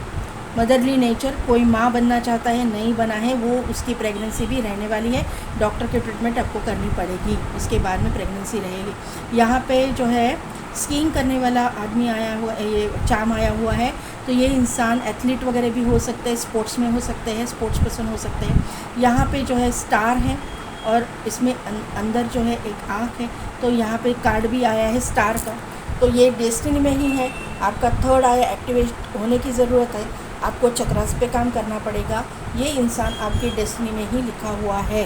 मदरली नेचर, कोई माँ बनना चाहता है, नहीं बना है, वो उसकी प्रेगनेंसी भी रहने वाली है। डॉक्टर की ट्रीटमेंट आपको करनी पड़ेगी, उसके बाद में प्रेगनेंसी रहेगी। यहाँ पे जो है स्कीइंग करने वाला आदमी आया हुआ, ये चाम आया हुआ है। तो ये इंसान एथलीट वगैरह भी हो सकते हैं, स्पोर्ट्स में हो सकते हैं, स्पोर्ट्स पर्सन हो सकते हैं। यहाँ पे जो है स्टार है और इसमें अंदर जो है एक आँख है। तो यहाँ पे कार्ड भी आया है स्टार का। तो ये डेस्टिनी में ही है। आपका थर्ड आई एक्टिवेट होने की ज़रूरत है, आपको चक्रास पे काम करना पड़ेगा। ये इंसान आपकी डेस्टिनी में ही लिखा हुआ है,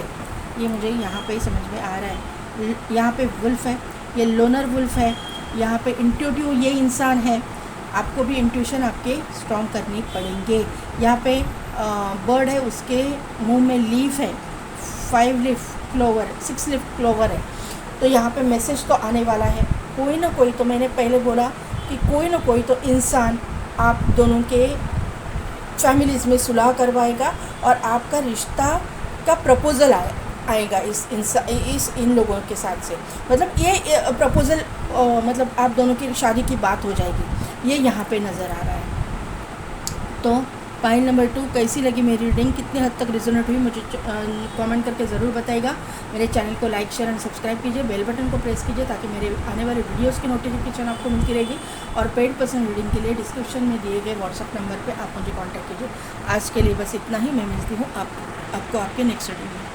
ये मुझे यहाँ पे समझ में आ रहा है। यहाँ पे वुल्फ है, ये लोनर वुल्फ है। यहाँ पे इंट्यूटिव ये इंसान है, आपको भी इंट्यूशन आपके स्ट्रॉन्ग करनी पड़ेंगे। यहाँ पे बर्ड है, उसके मुंह में लीफ है, 5 लीफ क्लोवर, 6 लीफ क्लोवर है। तो यहाँ पे मैसेज तो आने वाला है। कोई ना कोई, तो मैंने पहले बोला कि कोई ना कोई तो इंसान आप दोनों के फैमिलीज़ में सुलह करवाएगा और आपका रिश्ता का प्रपोज़ल आएगा इन लोगों के साथ से। मतलब ये प्रपोज़ल मतलब आप दोनों की शादी की बात हो जाएगी, ये यहाँ पे नज़र आ रहा है। तो पॉइंट नंबर 2, कैसी लगी मेरी रीडिंग, कितने हद तक रिजोनेट हुई, मुझे कमेंट करके ज़रूर बताइएगा। मेरे चैनल को लाइक शेयर एंड सब्सक्राइब कीजिए, बेल बटन को प्रेस कीजिए ताकि मेरे आने वाले वीडियोस की नोटिफिकेशन आपको मिलती रहेगी। और पेड पर्सन रीडिंग के लिए डिस्क्रिप्शन में दिए गए व्हाट्सअप नंबर पर आप मुझे कॉन्टैक्ट कीजिए। आज के लिए बस इतना ही, मैं मिलती हूँ आपको आपके नेक्स्ट रीडिंग में।